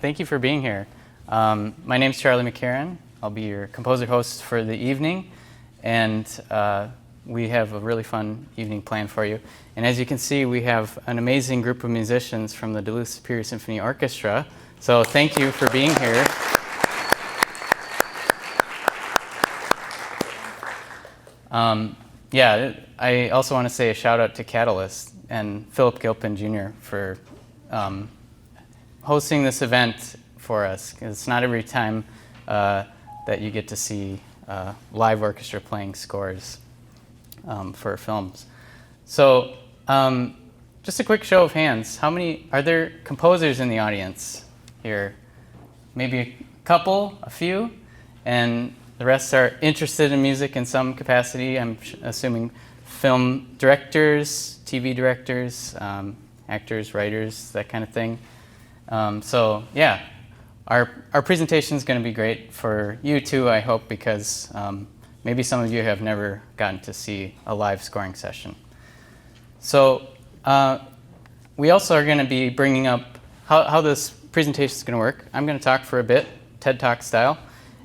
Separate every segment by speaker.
Speaker 1: thank you for being here. My name's Charlie McCarron. I'll be your composer host for the evening, and we have a really fun evening planned for you. And as you can see, we have an amazing group of musicians from the Duluth Superior Symphony Orchestra. So thank you for being here. I also want to say a shout out to Catalyst and Philip Gilpin Jr. for hosting this event for us. It's not every time that you get to see live orchestra playing scores for films. So just a quick show of hands. How many, are there composers in the audience here? Maybe a couple, a few, and the rest are interested in music in some capacity. I'm assuming film directors, TV directors, actors, writers, that kind of thing. So yeah, our presentation is going to be great for you too, I hope, because maybe some of you have never gotten to see a live scoring session. So we also are going to be bringing up how this presentation is going to work. I'm going to talk for a bit, TED Talk style.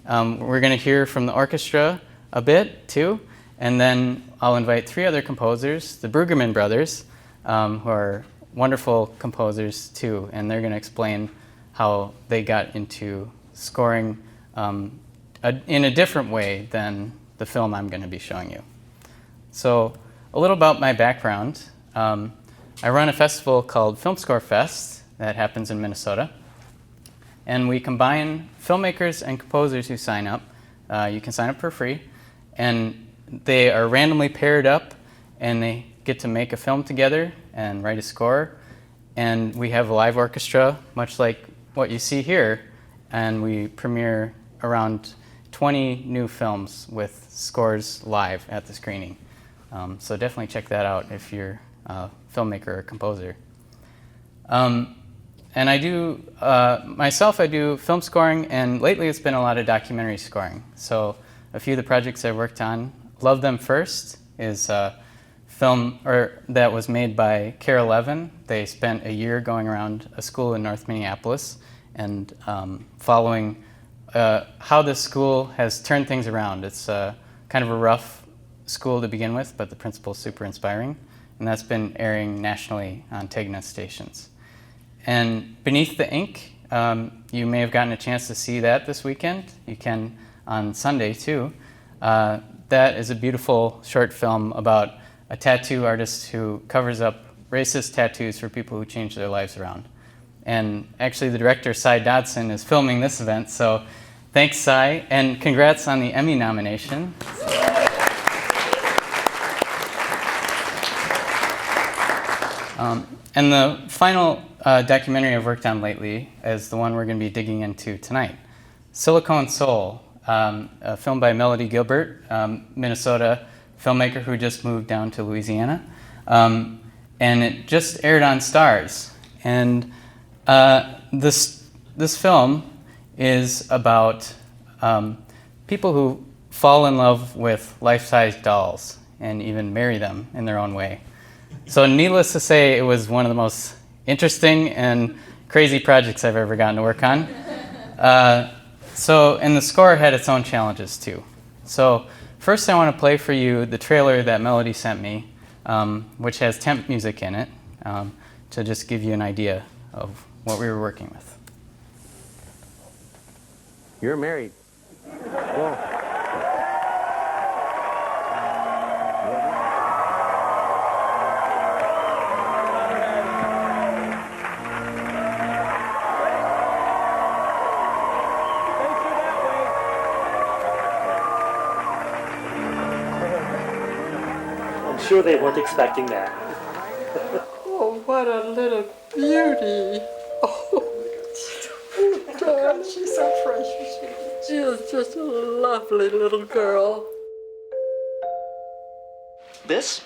Speaker 1: We're going to hear from the orchestra a bit too, and then I'll invite three other composers, the Brueggemann brothers, who are wonderful composers too, and they're going to explain how they got into scoring in a different way than the film I'm going to be showing you. So a little about my background. I run a festival called Film Score Fest that happens in Minnesota. And we combine filmmakers and composers who sign up. You can sign up for free. And they are randomly paired up, and they get to make a film together and write a score. And we have a live orchestra, much like what you see here. And we premiere around 20 new films with scores live at the screening. So definitely check that out if you're a filmmaker or composer. And I do, myself, I do film scoring, and lately it's been a lot of documentary scoring. So a few of the projects I've worked on, Love Them First is a film that was made by Karl Levin. They spent a year going around a school in North Minneapolis and following how the school has turned things around. It's kind of a rough school to begin with, but the principal's super inspiring. And that's been airing nationally on Tegna stations. And Beneath the Ink, you may have gotten a chance to see that this weekend. You can on Sunday too. That is a beautiful short film about a tattoo artist who covers up racist tattoos for people who change their lives around. And actually the director, Cy Dodson, is filming this event, so thanks, Cy, and congrats on the Emmy nomination. And the final documentary I've worked on lately is the one we're going to be digging into tonight. Silicone Soul, a film by Melody Gilbert, Minnesota filmmaker who just moved down to Louisiana. And it just aired on Stars. And this film is about people who fall in love with life-size dolls and even marry them in their own way. So needless to say, it was one of the most interesting and crazy projects I've ever gotten to work on. And the score had its own challenges too. So first I want to play for you the trailer that Melody sent me, which has temp music in it, to just give you an idea of what we were working with.
Speaker 2: You're married. Whoa.
Speaker 3: Sure they weren't expecting that.
Speaker 4: Oh, what a little beauty. Oh, God, she's so precious. She is just a lovely little girl.
Speaker 5: This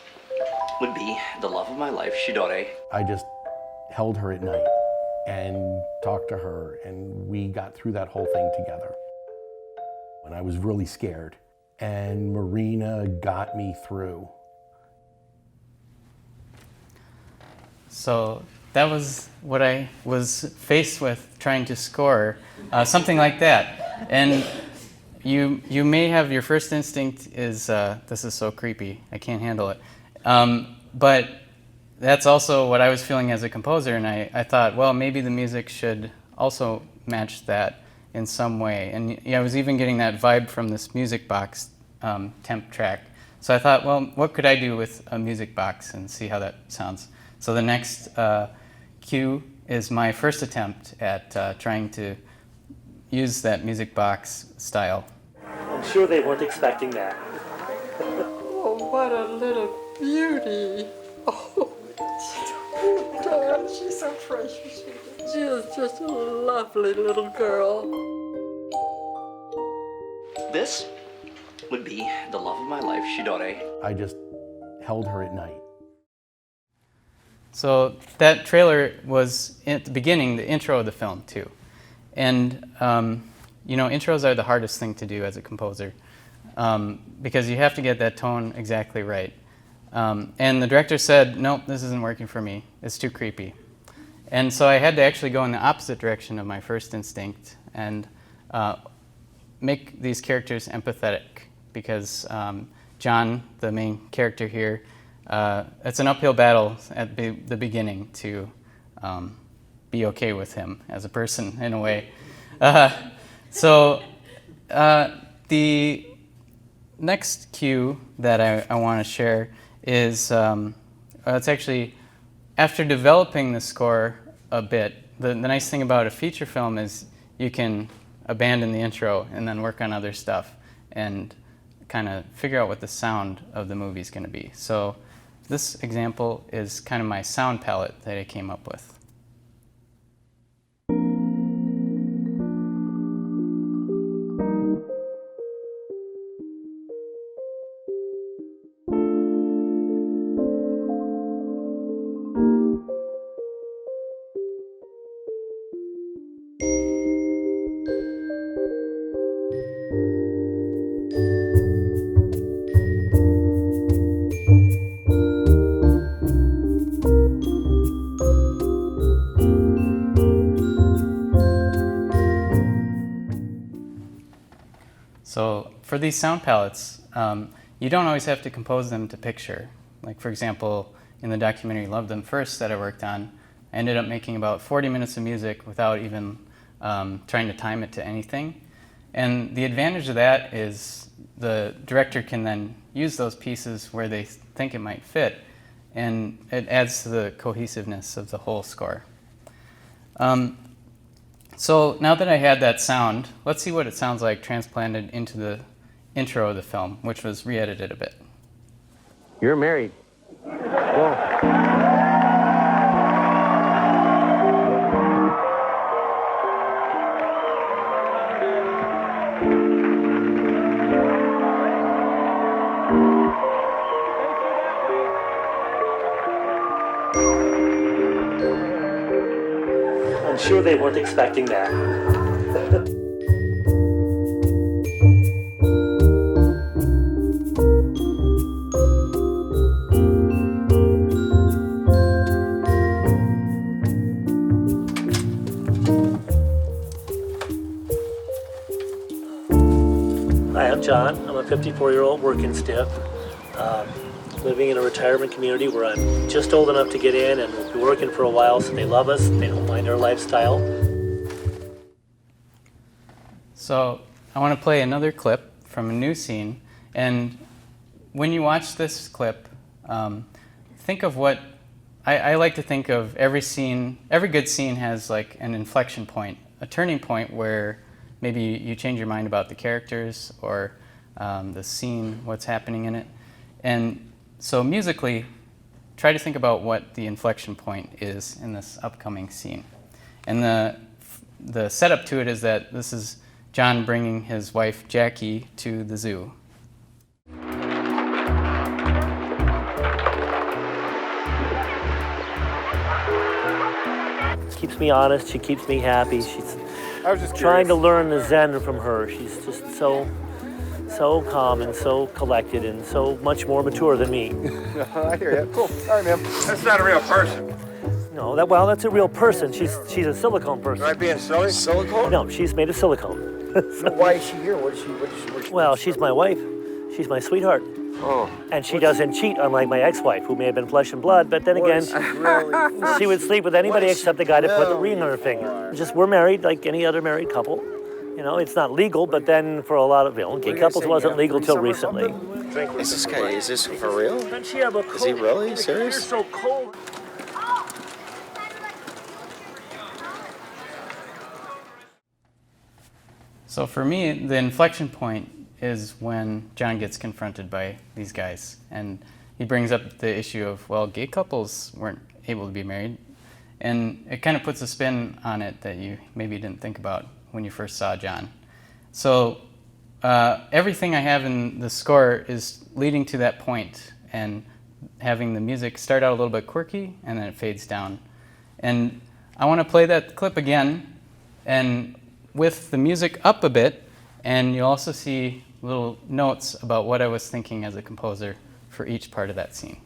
Speaker 5: would be the love of my life, Shidore.
Speaker 6: I just held her at night and talked to her, and we got through that whole thing together. And I was really scared, and Marina got me through.
Speaker 1: So that was what I was faced with trying to score, something like that. And you may have your first instinct is, this is so creepy, I can't handle it. But that's also what I was feeling as a composer, and I thought, well, maybe the music should also match that in some way. And I was even getting that vibe from this music box temp track. So I thought, well, what could I do with a music box and see how that sounds? So the next cue is my first attempt at trying to use that music box style.
Speaker 3: I'm sure they weren't expecting that.
Speaker 4: Oh, what a little beauty. Oh, darn, she's so precious. She is just a lovely little girl.
Speaker 5: This would be the love of my life, Shidore.
Speaker 6: I just held her at night.
Speaker 1: So that trailer was at the beginning, the intro of the film too. And intros are the hardest thing to do as a composer because you have to get that tone exactly right. And the director said, nope, this isn't working for me. It's too creepy. And so I had to actually go in the opposite direction of my first instinct and make these characters empathetic because John, the main character here, it's an uphill battle at the beginning to be okay with him as a person in a way. So the next cue that I want to share is it's actually after developing the score a bit. The nice thing about a feature film is you can abandon the intro and then work on other stuff and kind of figure out what the sound of the movie is going to be. So this example is kind of my sound palette that I came up with. So for these sound palettes, you don't always have to compose them to picture. Like for example, in the documentary Love Them First that I worked on, I ended up making about 40 minutes of music without even trying to time it to anything. And the advantage of that is the director can then use those pieces where they think it might fit, and it adds to the cohesiveness of the whole score. So now that I had that sound, let's see what it sounds like transplanted into the intro of the film, which was re-edited a bit.
Speaker 2: You're married. Whoa.
Speaker 3: I'm sure they weren't expecting that. Hi, I'm John. I'm a 54-year-old working stiff, living in a retirement community where I'm just old enough to get in and we'll be working for a while, so they love us, they don't mind our lifestyle.
Speaker 1: So I want to play another clip from a new scene, and when you watch this clip, think of what I like to think of. Every scene, every good scene has like an inflection point, a turning point where maybe you change your mind about the characters or the scene, what's happening in it. And so musically, try to think about what the inflection point is in this upcoming scene. And the setup to it is that this is John bringing his wife Jackie to the zoo.
Speaker 3: Keeps me honest, she keeps me happy. She's trying to learn the Zen from her. She's just so calm and so collected and so much more mature than me.
Speaker 7: I hear you. Cool. All right, man. That's not a real person.
Speaker 3: No, that's a real person. She's a silicone person.
Speaker 2: Am I being silly? Silicone?
Speaker 3: No, she's made of silicone.
Speaker 2: Why is she here? What is she?
Speaker 3: Well, she's my wife. She's my sweetheart.
Speaker 2: Oh.
Speaker 3: And she doesn't cheat, unlike my ex-wife, who may have been flesh and blood, but then again, she would sleep with anybody except the guy that put the ring on her finger. We're married like any other married couple. You know, it's not legal, but then for a lot of, gay couples wasn't legal till recently.
Speaker 2: Is this for real?
Speaker 3: Doesn't she have a cold?
Speaker 2: Is he really serious?
Speaker 3: So cold.
Speaker 1: So for me, the inflection point is when John gets confronted by these guys. And he brings up the issue of, well, gay couples weren't able to be married. And it kind of puts a spin on it that you maybe didn't think about when you first saw John. So everything I have in the score is leading to that point and having the music start out a little bit quirky and then it fades down. And I want to play that clip again and with the music up a bit, and you'll also see little notes about what I was thinking as a composer for each part of that scene.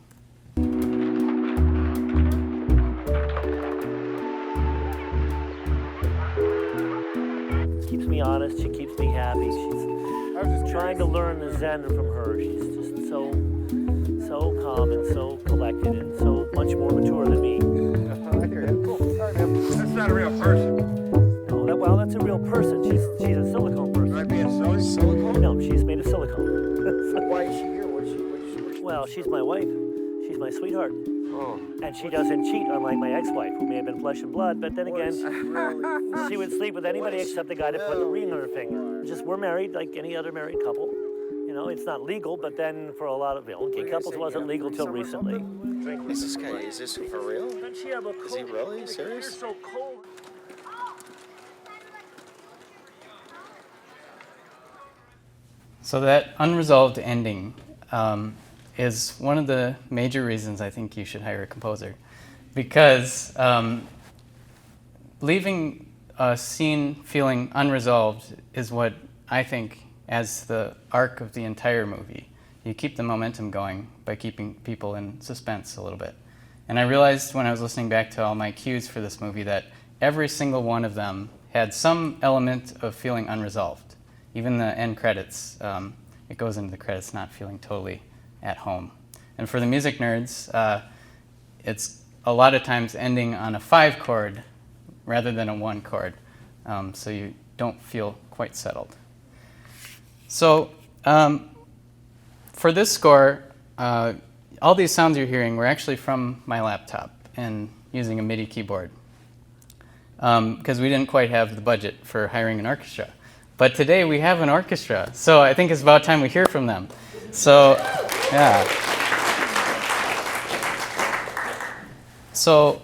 Speaker 3: Keeps me honest, she keeps me happy. She's trying to learn the Zen from her. She's just so calm and so collected and so much more mature than me.
Speaker 2: That's not a real person.
Speaker 3: No, that's a real person. She's a silicone person.
Speaker 2: Am I being silly? Silicone?
Speaker 3: No, she's made of silicone.
Speaker 2: Why is she here? What is she?
Speaker 3: Well, she's my wife. She's my sweetheart.
Speaker 2: Oh.
Speaker 3: And she doesn't cheat, unlike my ex-wife, who may have been flesh and blood, but then again, she would sleep with anybody except the guy that put the ring on her finger. We're married like any other married couple. You know, it's not legal, but then for a lot of, gay couples wasn't legal till recently.
Speaker 2: Is this for real?
Speaker 3: Doesn't she have a cold?
Speaker 2: Is he really serious?
Speaker 3: So cold.
Speaker 1: So that unresolved ending is one of the major reasons I think you should hire a composer. Because leaving a scene feeling unresolved is what I think as the arc of the entire movie. You keep the momentum going by keeping people in suspense a little bit. And I realized when I was listening back to all my cues for this movie that every single one of them had some element of feeling unresolved. Even the end credits, it goes into the credits not feeling totally at home. And for the music nerds, it's a lot of times ending on a 5 chord rather than a 1 chord, so you don't feel quite settled. So for this score, all these sounds you're hearing were actually from my laptop and using a MIDI keyboard because we didn't quite have the budget for hiring an orchestra. But today we have an orchestra, so I think it's about time we hear from them. So, yeah. So,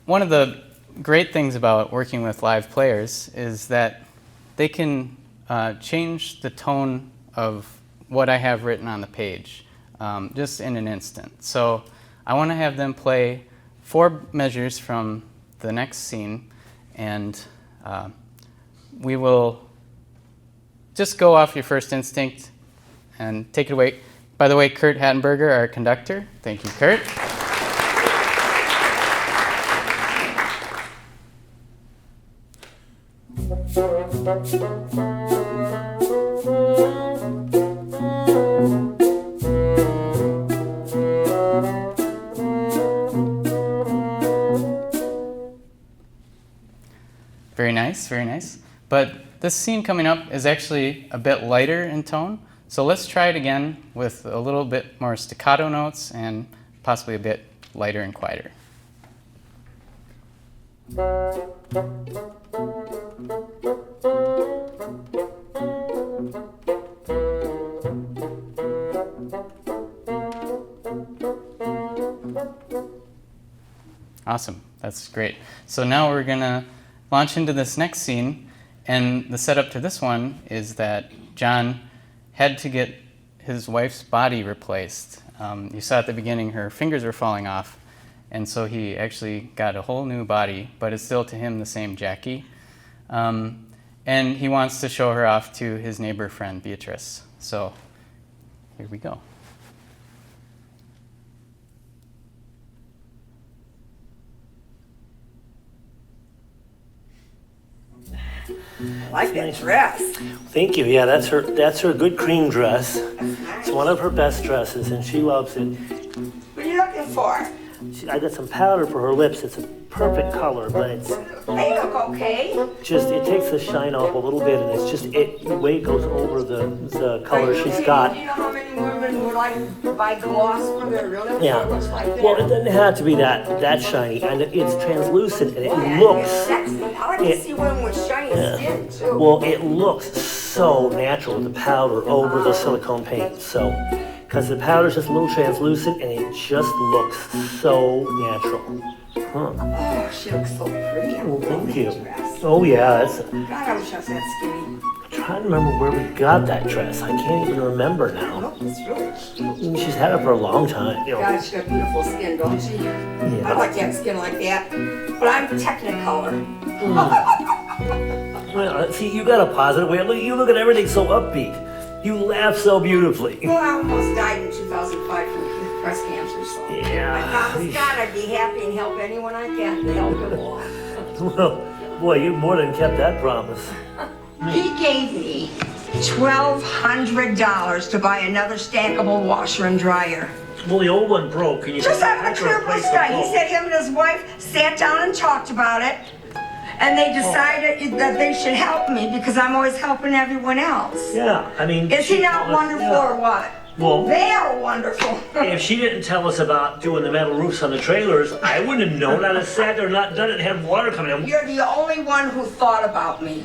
Speaker 1: one of the great things about working with live players is that they can change the tone of what I have written on the page just in an instant. So, I want to have them play 4 measures from the next scene, and we will just go off your first instinct and take it away. By the way, Kurt Hattenberger, our conductor. Thank you, Kurt. Very nice, very nice. But this scene coming up is actually a bit lighter in tone, so let's try it again with a little bit more staccato notes and possibly a bit lighter and quieter. Awesome, that's great. So now we're gonna launch into this next scene. And the setup to this one is that John had to get his wife's body replaced. You saw at the beginning her fingers were falling off, and so he actually got a whole new body, but it's still to him the same Jackie. And he wants to show her off to his neighbor friend, Beatrice. So here we go.
Speaker 4: I like that dress.
Speaker 3: Thank you. Yeah, that's her good cream dress. It's one of her best dresses, and she loves it.
Speaker 4: What are you looking for?
Speaker 3: I got some powder for her lips. It's a perfect color, but it's
Speaker 4: They look okay.
Speaker 3: just, it takes the shine off a little bit, and it's just, the way it goes over the color she's got.
Speaker 4: Do you know how many women would like to buy gloss for their real lips?
Speaker 3: Yeah.
Speaker 4: It looks like that.
Speaker 3: Well, it doesn't have to be that shiny, and it's translucent, and it
Speaker 4: It's
Speaker 3: looks,
Speaker 4: sexy. I like to see women with shiny skin too.
Speaker 3: well, it looks so natural with the powder over the silicone paint, so. Because the powder's just a little translucent, and it just looks so natural. Huh.
Speaker 4: Oh, she looks so pretty. I
Speaker 3: Well,
Speaker 4: love
Speaker 3: thank
Speaker 4: that
Speaker 3: you.
Speaker 4: dress.
Speaker 3: Oh yeah, that's.
Speaker 4: God, I wish I was that skinny.
Speaker 3: I'm trying to remember where we got that dress. I can't even remember now.
Speaker 4: Look, it's really cute.
Speaker 3: She's had it for a long time. You know.
Speaker 4: God, she got beautiful skin, don't she?
Speaker 3: Yeah.
Speaker 4: I'd like to have skin like that, but I'm Technicolor.
Speaker 3: Well, see, you got a positive way. You look at everything so upbeat. You laugh so beautifully.
Speaker 4: Well, I almost died in 2005 from breast cancer, so
Speaker 3: Yeah.
Speaker 4: I promised God I'd be happy and help anyone I can to help him along.
Speaker 3: Well, boy, you more than kept that promise.
Speaker 4: He gave me $1,200 to buy another stackable washer and dryer.
Speaker 3: Well, the old one broke, and you
Speaker 4: Just out
Speaker 3: had
Speaker 4: of
Speaker 3: to
Speaker 4: the clear blue
Speaker 3: replace the
Speaker 4: sky. He
Speaker 3: bulb.
Speaker 4: said him and his wife sat down and talked about it, and they decided that they should help me because I'm always helping everyone else.
Speaker 3: Yeah, I mean.
Speaker 4: Is he
Speaker 3: she
Speaker 4: not
Speaker 3: told us-
Speaker 4: wonderful
Speaker 3: yeah.
Speaker 4: or what?
Speaker 3: Well,
Speaker 4: They are wonderful.
Speaker 3: if she didn't tell us about doing the metal roofs on the trailers, I wouldn't have known. I'd have sat there, not done it, and had water coming in.
Speaker 4: You're the only one who thought about me.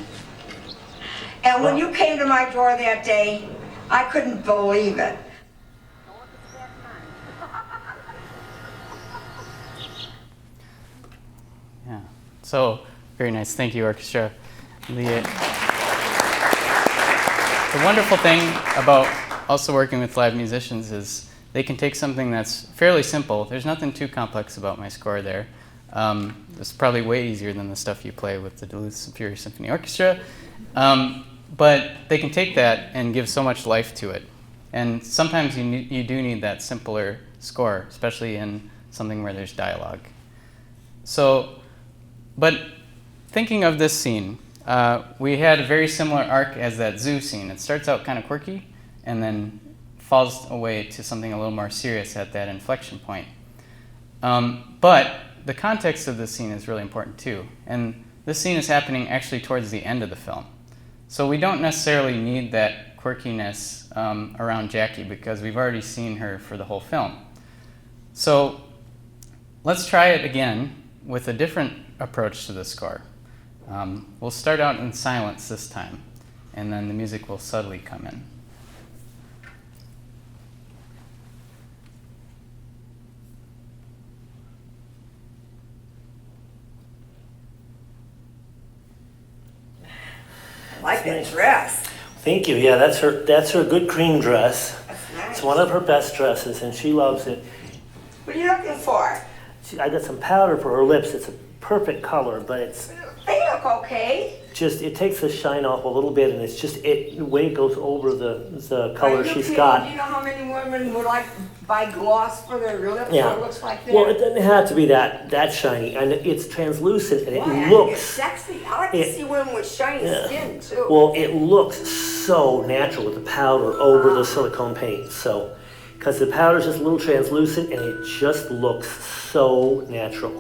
Speaker 4: And when you came to my door that day, I couldn't believe it.
Speaker 1: Yeah. So very nice. Thank you, orchestra. The wonderful thing about also working with live musicians is they can take something that's fairly simple. There's nothing too complex about my score there. It's probably way easier than the stuff you play with the Duluth Superior Symphony Orchestra. But they can take that and give so much life to it. And sometimes you do need that simpler score, especially in something where there's dialogue. So, but thinking of this scene, we had a very similar arc as that zoo scene. It starts out kind of quirky and then falls away to something a little more serious at that inflection point. But the context of this scene is really important too. And this scene is happening actually towards the end of the film. So we don't necessarily need that quirkiness around Jackie because we've already seen her for the whole film. So let's try it again with a different approach to the score. We'll start out in silence this time, and then the music will subtly come in.
Speaker 4: I like that dress.
Speaker 3: Thank you. Yeah, that's her good cream dress.
Speaker 4: That's nice.
Speaker 3: It's one of her best dresses, and she loves it.
Speaker 4: What are you looking for?
Speaker 3: I got some powder for her lips. It's a perfect color, but it's
Speaker 4: They look okay.
Speaker 3: just, it takes the shine off a little bit, and it's just, the way it goes over the color
Speaker 4: Are you
Speaker 3: she's
Speaker 4: kidding?
Speaker 3: got.
Speaker 4: Do you know how many women would like to buy gloss for their real lips?
Speaker 3: Yeah.
Speaker 4: So it looks like that.
Speaker 3: Well, it doesn't have to be that shiny, and it's translucent, and it
Speaker 4: Boy, I think
Speaker 3: looks.
Speaker 4: it's sexy. I like to
Speaker 3: it-
Speaker 4: see women with shiny
Speaker 3: Yeah.
Speaker 4: skin too.
Speaker 3: Well, it looks so natural with the powder over the silicone paint. So, because the powder's just a little translucent, and it just looks so natural.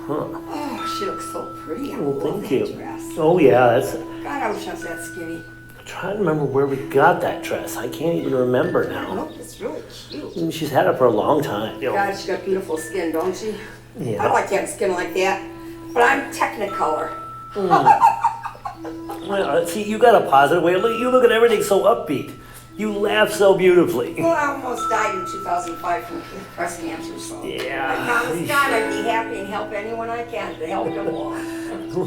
Speaker 3: Huh.
Speaker 4: Oh, she looks so pretty. I
Speaker 3: Well,
Speaker 4: love
Speaker 3: thank
Speaker 4: that
Speaker 3: you.
Speaker 4: dress.
Speaker 3: Oh yeah, that's.
Speaker 4: God, I wish I was that skinny.
Speaker 3: I'm trying to remember where we got that dress. I can't even remember now.
Speaker 4: Look, it's really cute.
Speaker 3: She's had it for a long time. You know.
Speaker 4: God, she got beautiful skin, don't she?
Speaker 3: Yeah.
Speaker 4: I'd like to have skin like that, but I'm Technicolor.
Speaker 3: Well, see, you got a positive way. You look at everything so upbeat. You laugh so beautifully.
Speaker 4: Well, I almost died in 2005 from breast cancer, so
Speaker 3: Yeah.
Speaker 4: I promised God I'd be happy and help anyone I can to help him along.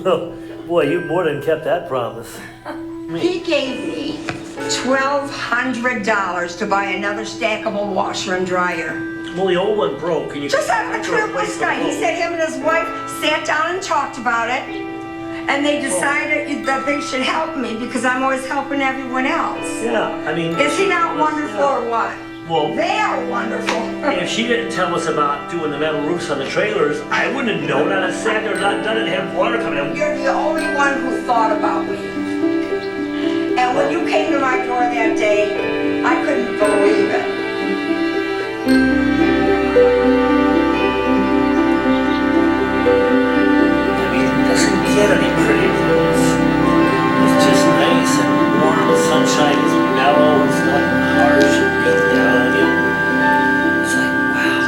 Speaker 3: Well, boy, you more than kept that promise.
Speaker 4: He gave me $1,200 to buy another stackable washer and dryer.
Speaker 3: Well, the old one broke, and you
Speaker 4: Just out
Speaker 3: had
Speaker 4: of
Speaker 3: to
Speaker 4: the clear blue
Speaker 3: replace the
Speaker 4: sky. He
Speaker 3: bulb.
Speaker 4: said him and his wife sat down and talked about it, and they decided that they should help me because I'm always helping everyone else.
Speaker 3: Yeah, I mean.
Speaker 4: Is he
Speaker 3: she
Speaker 4: not
Speaker 3: told us-
Speaker 4: wonderful
Speaker 3: yeah.
Speaker 4: or what?
Speaker 3: Well,
Speaker 4: They are wonderful.
Speaker 3: if she didn't tell us about doing the metal roofs on the trailers, I wouldn't have known. I'd have sat there, not done it, and had water coming in.
Speaker 4: You're the only one who thought about me.
Speaker 7: When you came to my door that day, I couldn't believe it.
Speaker 3: I mean, it doesn't get any prettier. It's just nice and warm. The sunshine is mellow. It's not harsh and beating down on you. It's like, wow.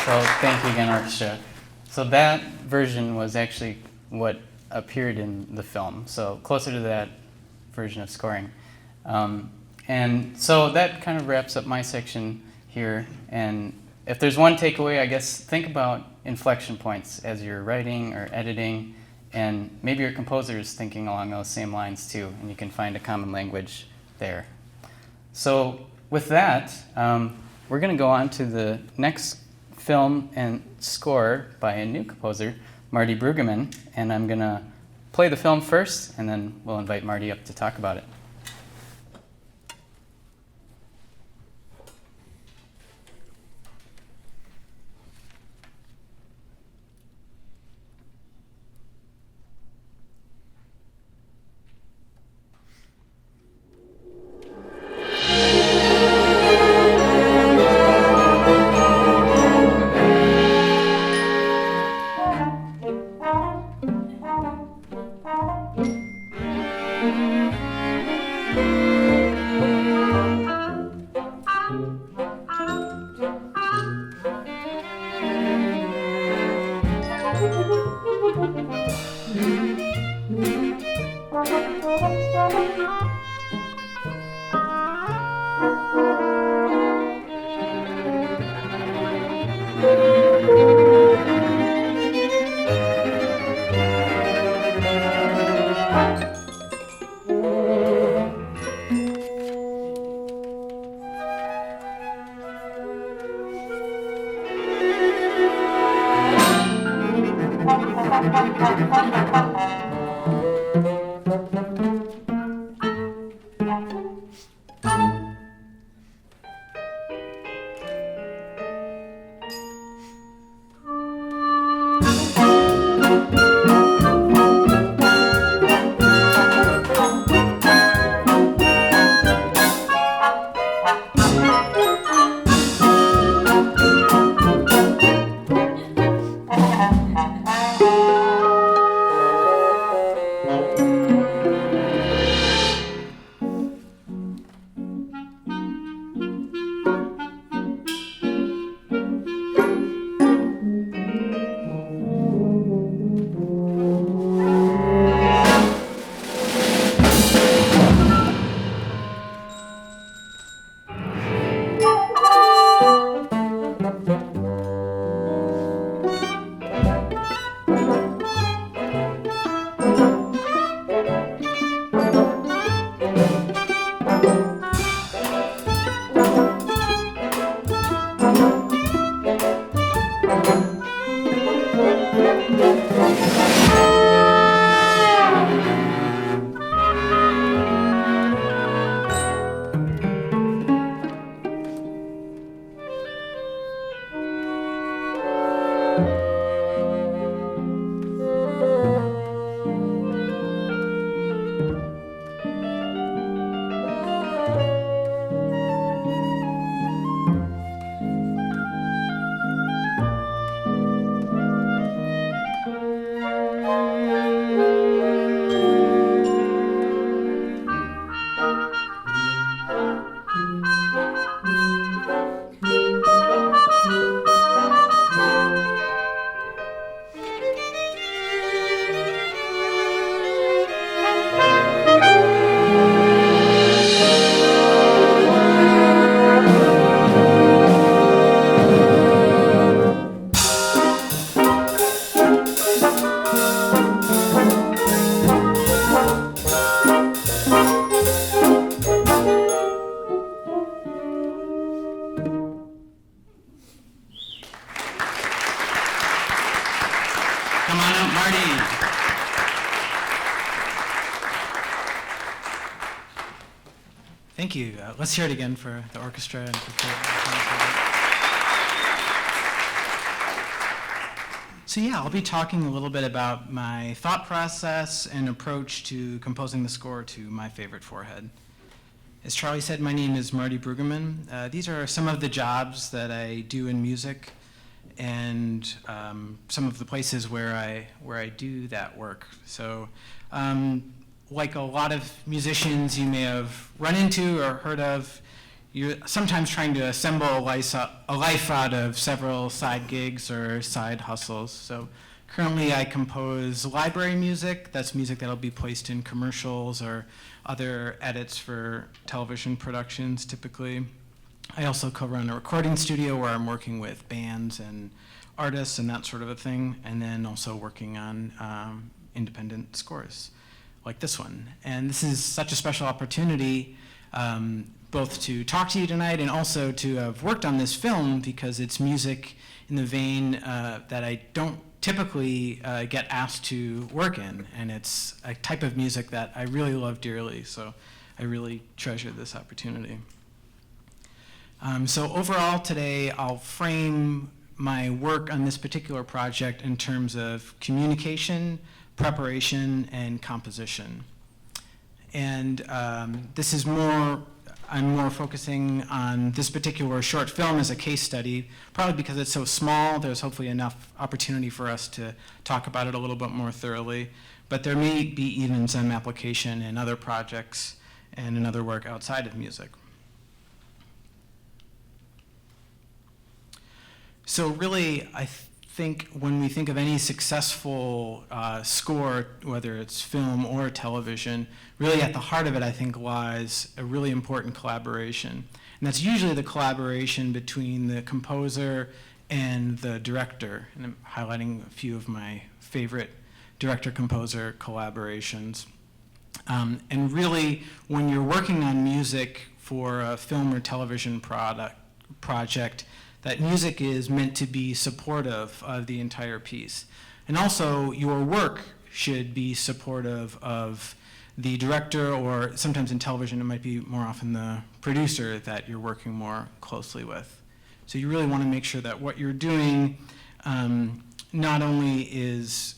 Speaker 1: So thank you again, orchestra. So that version was actually what appeared in the film, so closer to that version of scoring. And so that kind of wraps up my section here. And if there's one takeaway, I guess think about inflection points as you're writing or editing, and maybe your composer is thinking along those same lines too, and you can find a common language there. So with that, we're going to go on to the next film and score by a new composer, Marty Brueggemann, and I'm going to play the film first, and then we'll invite Marty up to talk about it.
Speaker 8: Thank you. Let's hear it again for the orchestra and for So yeah, I'll be talking a little bit about my thought process and approach to composing the score to My Favorite Forehead. As Charlie said, my name is Marty Brueggemann. These are some of the jobs that I do in music and some of the places where I do that work. So like a lot of musicians you may have run into or heard of, you're sometimes trying to assemble a life out of several side gigs or side hustles. So currently I compose library music. That's music that'll be placed in commercials or other edits for television productions typically. I also co-run a recording studio where I'm working with bands and artists and that sort of a thing, and then also working on independent scores like this one. And this is such a special opportunity both to talk to you tonight and also to have worked on this film because it's music in the vein that I don't typically get asked to work in, and it's a type of music that I really love dearly, so I really treasure this opportunity. So overall today I'll frame my work on this particular project in terms of communication, preparation, and composition. And this is I'm more focusing on this particular short film as a case study, probably because it's so small, there's hopefully enough opportunity for us to talk about it a little bit more thoroughly. But there may be even some application in other projects and in other work outside of music. So really, I think when we think of any successful score, whether it's film or television, really at the heart of it, I think, lies a really important collaboration. And that's usually the collaboration between the composer and the director. And I'm highlighting a few of my favorite director-composer collaborations. And really, when you're working on music for a film or television project, that music is meant to be supportive of the entire piece. And also, your work should be supportive of the director, or sometimes in television, it might be more often the producer that you're working more closely with. So you really want to make sure that what you're doing not only is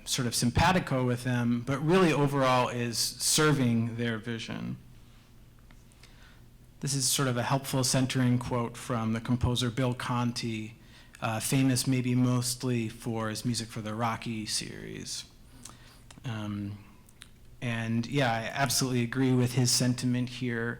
Speaker 8: sort of simpatico with them, but really overall is serving their vision. This is sort of a helpful centering quote from the composer Bill Conti, famous maybe mostly for his music for the Rocky series. And yeah, I absolutely agree with his sentiment here.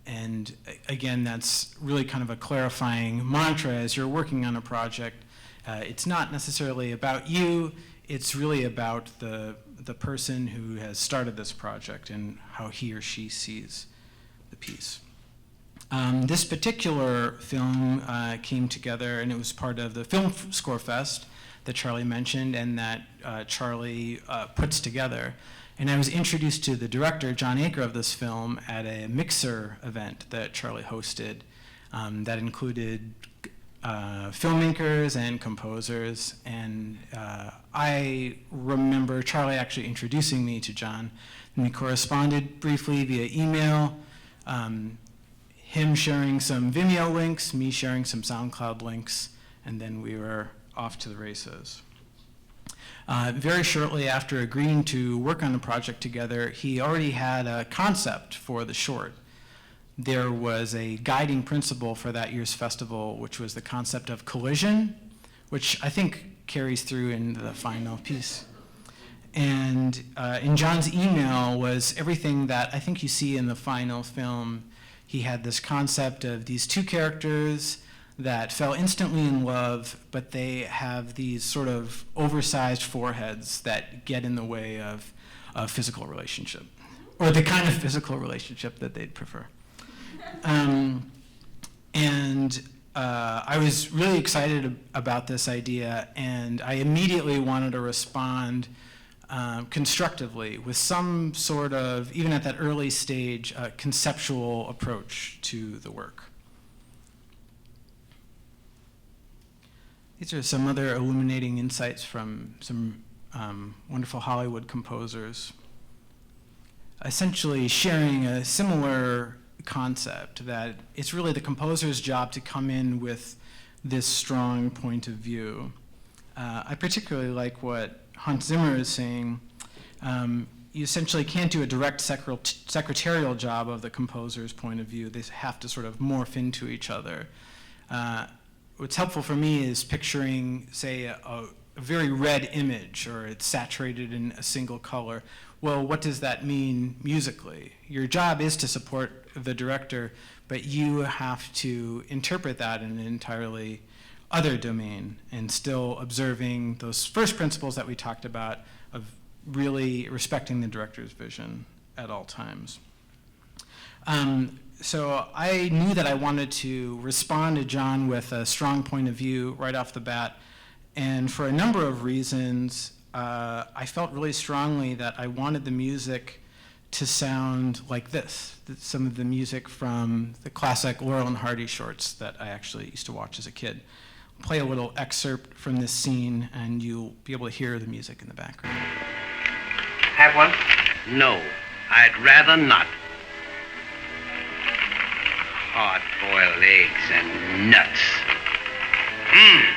Speaker 8: And again, that's really kind of a clarifying mantra as you're working on a project. It's not necessarily about you, it's really about the person who has started this project and how he or she sees the piece. This particular film came together, and it was part of the Film Score Fest that Charlie mentioned and that Charlie puts together. And I was introduced to the director, John Aker, of this film at a mixer event that Charlie hosted that included filmmakers and composers. And I remember Charlie actually introducing me to John, and we corresponded briefly via email. Him sharing some Vimeo links, me sharing some SoundCloud links, and then we were off to the races. Very shortly after agreeing to work on the project together, he already had a concept for the short. There was a guiding principle for that year's festival, which was the concept of collision, which I think carries through in the final piece. And in John's email was everything that I think you see in the final film. He had this concept of these two characters that fell instantly in love, but they have these sort of oversized foreheads that get in the way of a physical relationship, or the kind of physical relationship that they'd prefer. I was really excited about this idea, and I immediately wanted to respond constructively with some sort of, even at that early stage, conceptual approach to the work. These are some other illuminating insights from some wonderful Hollywood composers, essentially sharing a similar concept, that it's really the composer's job to come in with this strong point of view. I particularly like what Hans Zimmer is saying. You essentially can't do a direct secretarial job of the composer's point of view. They have to sort of morph into each other. What's helpful for me is picturing, say, a very red image, or it's saturated in a single color. Well, what does that mean musically? Your job is to support the director, but you have to interpret that in an entirely other domain, and still observing those first principles that we talked about of really respecting the director's vision at all times. So I knew that I wanted to respond to John with a strong point of view right off the bat, and for a number of reasons, I felt really strongly that I wanted the music to sound like this, some of the music from the classic Laurel and Hardy shorts that I actually used to watch as a kid. I'll play a little excerpt from this scene, and you'll be able to hear the music in the background.
Speaker 9: Have one? No, I'd rather not. Hard-boiled eggs and nuts. Mmm.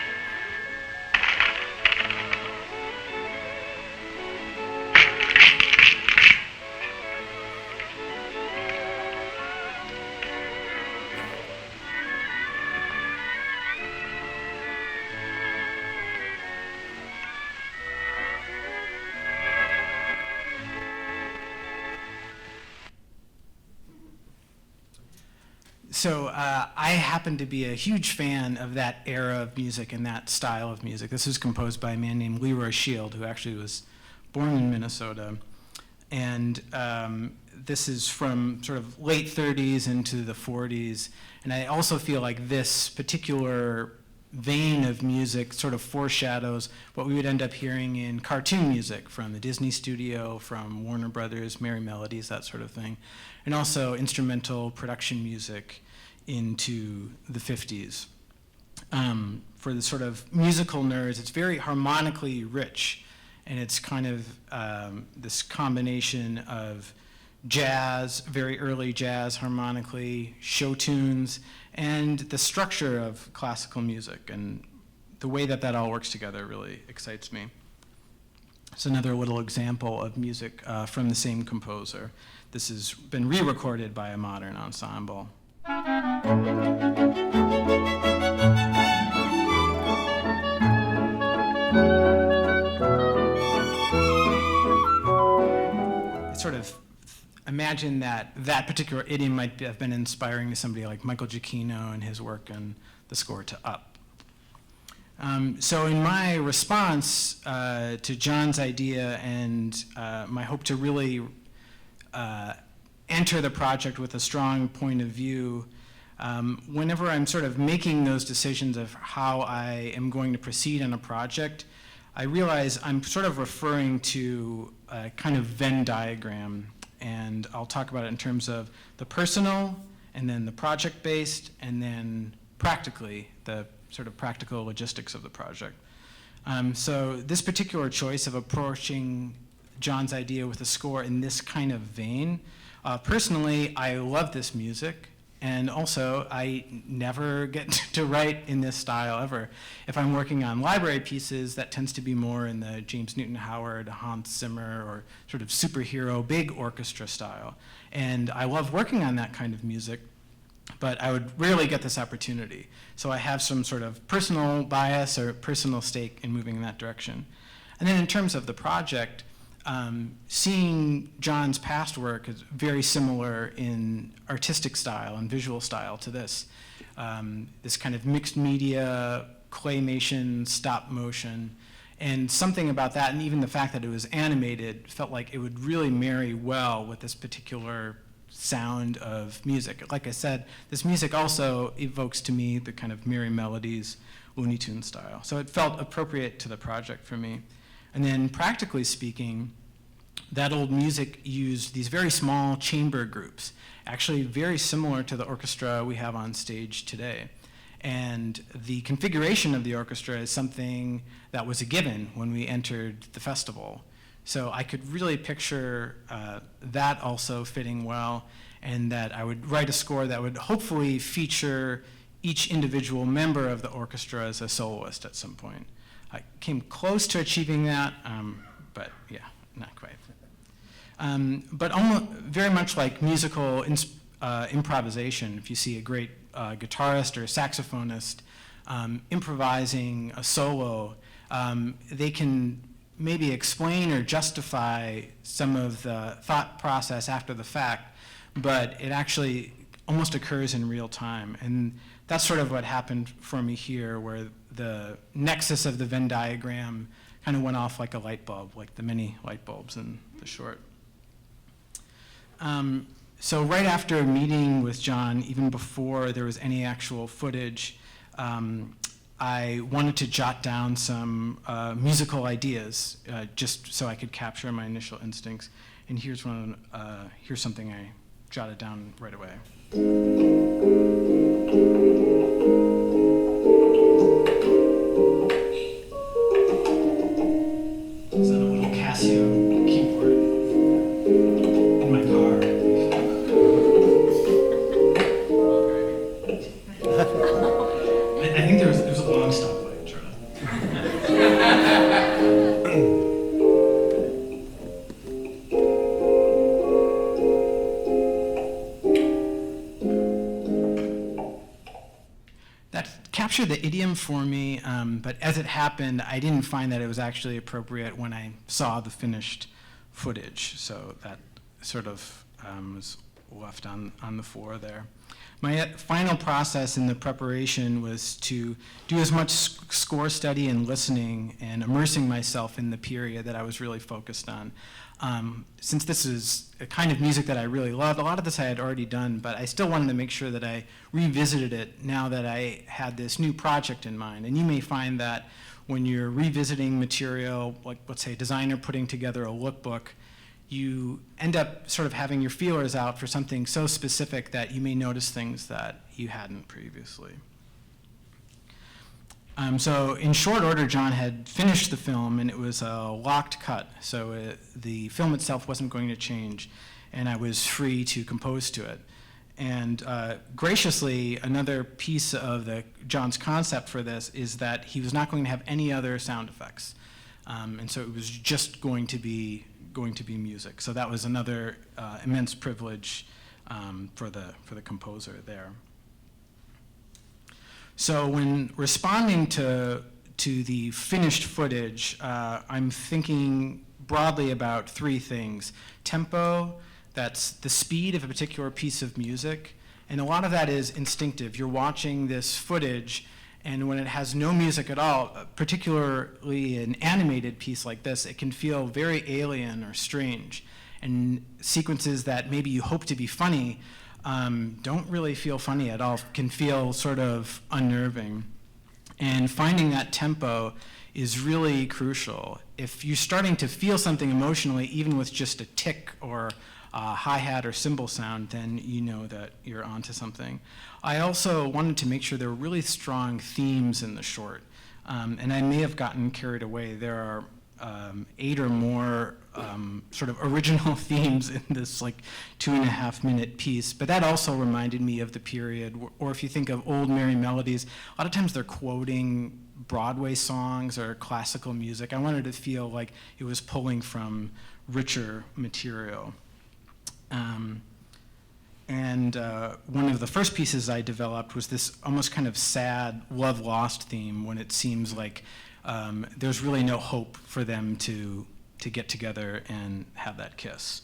Speaker 8: So I happen to be a huge fan of that era of music and that style of music. This was composed by a man named Leroy Shield, who actually was born in Minnesota. And this is from sort of late 30s into the 40s. And I also feel like this particular vein of music sort of foreshadows what we would end up hearing in cartoon music from the Disney studio, from Warner Brothers, Merry Melodies, that sort of thing. And also instrumental production music into the 50s. For the sort of musical nerds, it's very harmonically rich, and it's kind of this combination of jazz, very early jazz harmonically, show tunes, and the structure of classical music, and the way that that all works together really excites me. It's another little example of music from the same composer. This has been re-recorded by a modern ensemble. Sort of imagine that that particular idiom might have been inspiring to somebody like Michael Giacchino and his work on the score to Up. So in my response to John's idea and my hope to really enter the project with a strong point of view, whenever I'm sort of making those decisions of how I am going to proceed on a project, I realize I'm sort of referring to a kind of Venn diagram, and I'll talk about it in terms of the personal, and then the project-based, and then practically, the sort of practical logistics of the project. So this particular choice of approaching John's idea with a score in this kind of vein, personally, I love this music, and also I never get to write in this style ever. If I'm working on library pieces, that tends to be more in the James Newton Howard, Hans Zimmer, or sort of superhero, big orchestra style. And I love working on that kind of music, but I would rarely get this opportunity. So I have some sort of personal bias or personal stake in moving in that direction. And then in terms of the project, seeing John's past work is very similar in artistic style and visual style to this. This kind of mixed media, claymation, stop motion, and something about that, and even the fact that it was animated, felt like it would really marry well with this particular sound of music. Like I said, this music also evokes to me the kind of Merry Melodies, Looney Tunes style. So it felt appropriate to the project for me. And then practically speaking, that old music used these very small chamber groups, actually very similar to the orchestra we have on stage today. And the configuration of the orchestra is something that was a given when we entered the festival. So I could really picture that also fitting well. and that I would write a score that would hopefully feature each individual member of the orchestra as a soloist at some point. I came close to achieving that, but yeah, not quite. But almost very much like musical improvisation, if you see a great guitarist or a saxophonist improvising a solo, they can maybe explain or justify some of the thought process after the fact, but it actually almost occurs in real time. And that's sort of what happened for me here, where the nexus of the Venn diagram kind of went off like a light bulb, like the many light bulbs in the short. So right after a meeting with John, even before there was any actual footage, I wanted to jot down some musical ideas, just so I could capture my initial instincts. And here's something I jotted down right away. It's on a little Casio keyboard in my car. I think there was a long stoplight, Charlie. That captured the idiom for me, but as it happened, I didn't find that it was actually appropriate when I saw the finished footage. So that sort of was left on the floor there. My final process in the preparation was to do as much score study and listening and immersing myself in the period that I was really focused on. Since this is a kind of music that I really loved, a lot of this I had already done, but I still wanted to make sure that I revisited it now that I had this new project in mind. And you may find that when you're revisiting material, like let's say a designer putting together a lookbook, you end up sort of having your feelers out for something so specific that you may notice things that you hadn't previously. So in short order, John had finished the film, and it was a locked cut, so the film itself wasn't going to change, and I was free to compose to it. And graciously, another piece of John's concept for this is that he was not going to have any other sound effects. And so it was just going to be music. So that was another immense privilege for the composer there. So when responding to the finished footage, I'm thinking broadly about three things. Tempo, that's the speed of a particular piece of music, and a lot of that is instinctive. You're watching this footage, and when it has no music at all, particularly an animated piece like this, it can feel very alien or strange. And sequences that maybe you hope to be funny don't really feel funny at all, can feel sort of unnerving. And finding that tempo is really crucial. If you're starting to feel something emotionally, even with just a tick or a hi-hat or cymbal sound, then you know that you're onto something. I also wanted to make sure there were really strong themes in the short. And I may have gotten carried away. There are 8 or more sort of original themes in this like 2.5-minute piece, but that also reminded me of the period, or if you think of old Merry Melodies, a lot of times they're quoting Broadway songs or classical music. I wanted to feel like it was pulling from richer material. And one of the first pieces I developed was this almost kind of sad love-lost theme when it seems like there's really no hope for them to get together and have that kiss.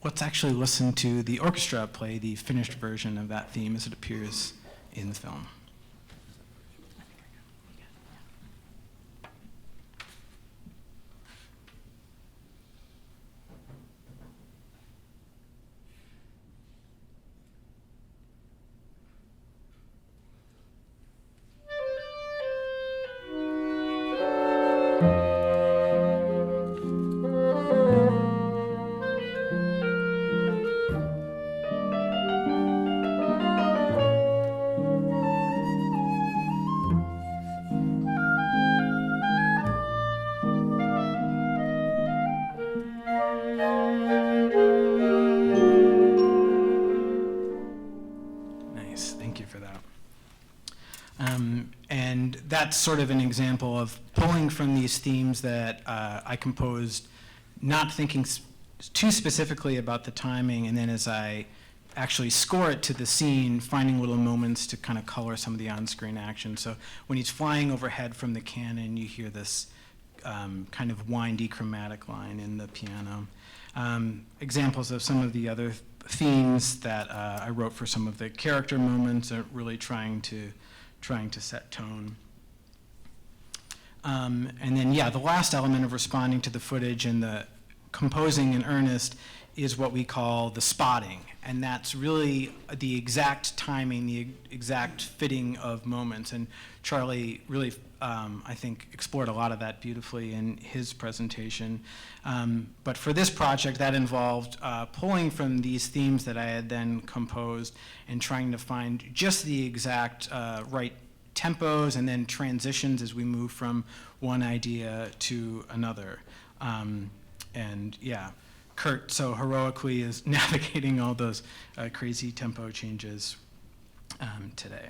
Speaker 8: Let's actually listen to the orchestra play the finished version of that theme as it appears in the film. that's sort of an example of pulling from these themes that I composed, not thinking too specifically about the timing, and then as I actually score it to the scene, finding little moments to kind of color some of the on-screen action. So when he's flying overhead from the cannon, you hear this kind of windy chromatic line in the piano. Examples of some of the other themes that I wrote for some of the character moments are really trying to set tone. And then, yeah, the last element of responding to the footage and the composing in earnest is what we call the spotting. And that's really the exact timing, the exact fitting of moments. And Charlie really, I think, explored a lot of that beautifully in his presentation. But for this project, that involved pulling from these themes that I had then composed and trying to find just the exact right tempos and then transitions as we move from one idea to another. And yeah, Kurt so heroically is navigating all those crazy tempo changes today.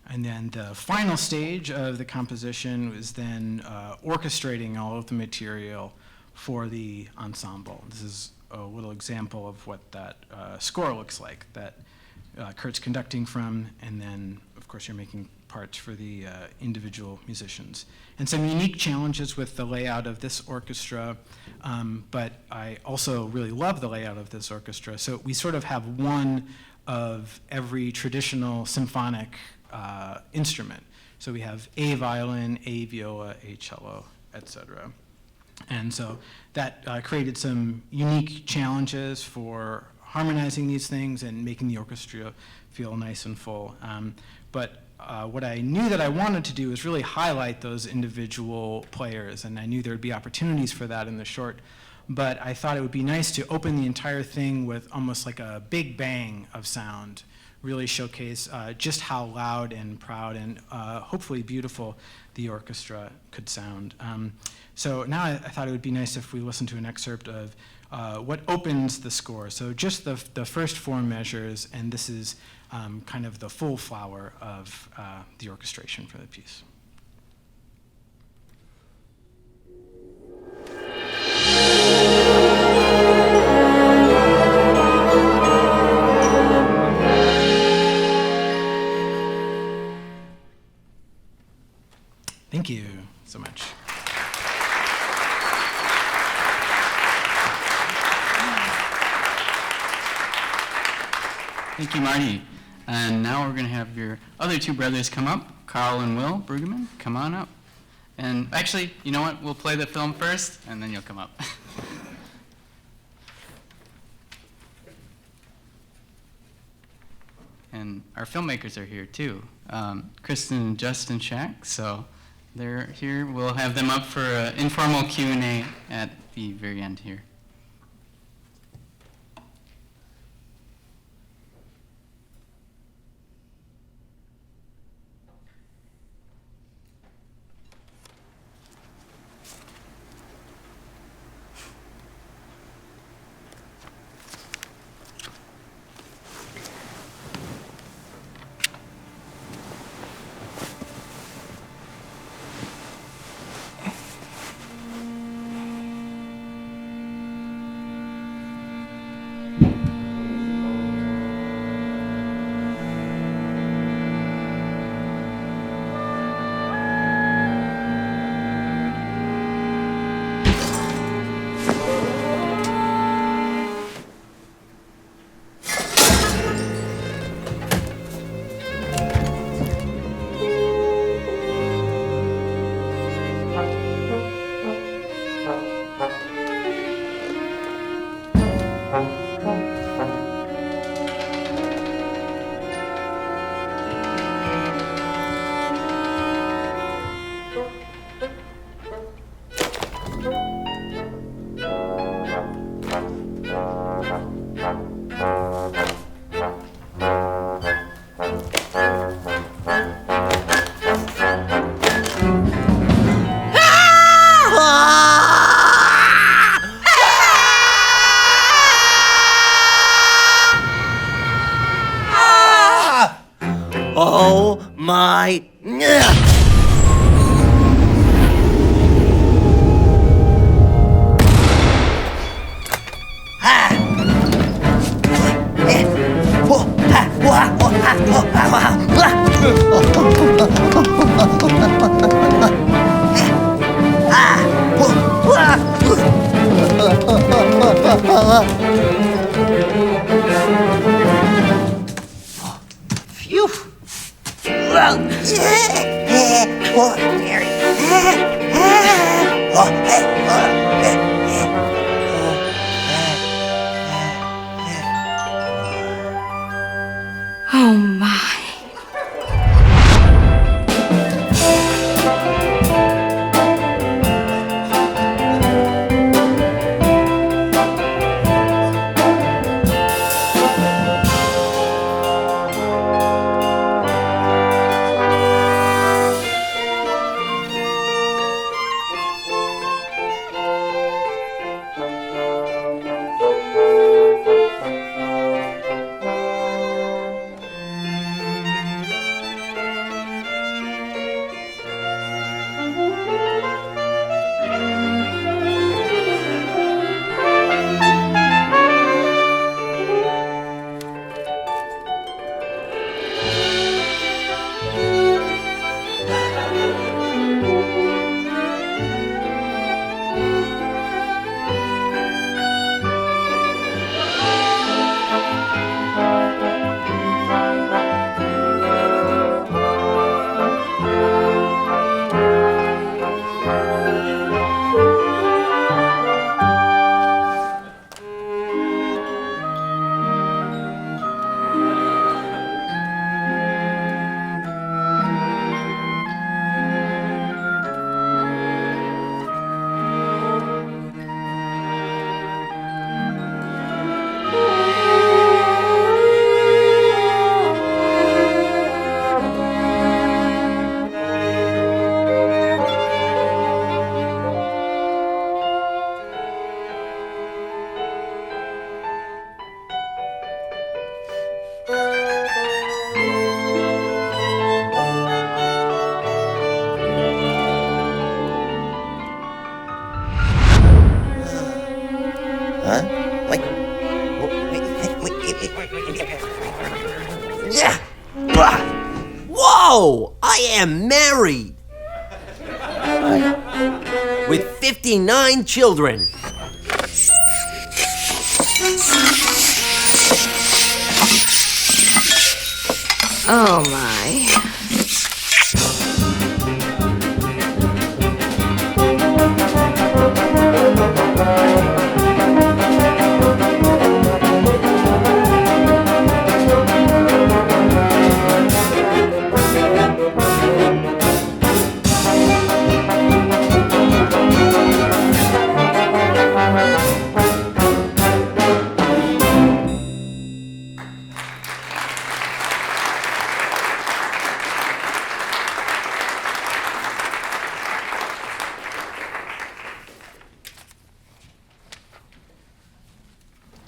Speaker 8: And then the final stage of the composition was then orchestrating all of the material for the ensemble. This is a little example of what that score looks like, that Kurt's conducting from, and then, of course, you're making parts for the individual musicians. And some unique challenges with the layout of this orchestra, but I also really love the layout of this orchestra. So we sort of have one of every traditional symphonic instrument. So we have a violin, a viola, a cello, etc. And so that created some unique challenges for harmonizing these things and making the orchestra feel nice and full. But what I knew that I wanted to do is really highlight those individual players, and I knew there would be opportunities for that in the short. But I thought it would be nice to open the entire thing with almost like a big bang of sound, really showcase just how loud and proud and hopefully beautiful the orchestra could sound. So now I thought it would be nice if we listened to an excerpt of what opens the score. So just the first four measures, and this is kind of the full flower of the orchestration for the piece. Thank you so much.
Speaker 1: Thank you, Marty. And now we're going to have your other two brothers come up, Karl and Will Brueggemann. Come on up. And actually, you know what? We'll play the film first, and then you'll come up. And our filmmakers are here, too. Kristen and Justin Shack, so they're here. We'll have them up for an informal Q&A at the very end here.
Speaker 10: Phew. Well,
Speaker 7: Oh my.
Speaker 10: huh? Wait. Yeah. Whoa! I am married! With 59 children.
Speaker 7: Oh my.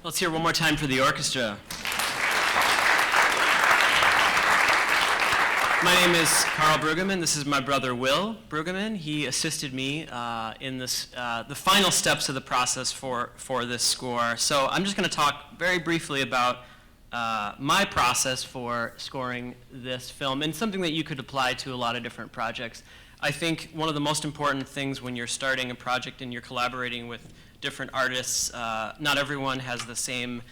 Speaker 11: Let's hear one more time for the orchestra. My name is Karl Brueggemann. This is my brother Will Brueggemann. He assisted me in this, the final steps of the process for this score. So I'm just going to talk very briefly about my process for scoring this film, and something that you could apply to a lot of different projects. I think one of the most important things when you're starting a project and you're collaborating with different artists, not everyone has the same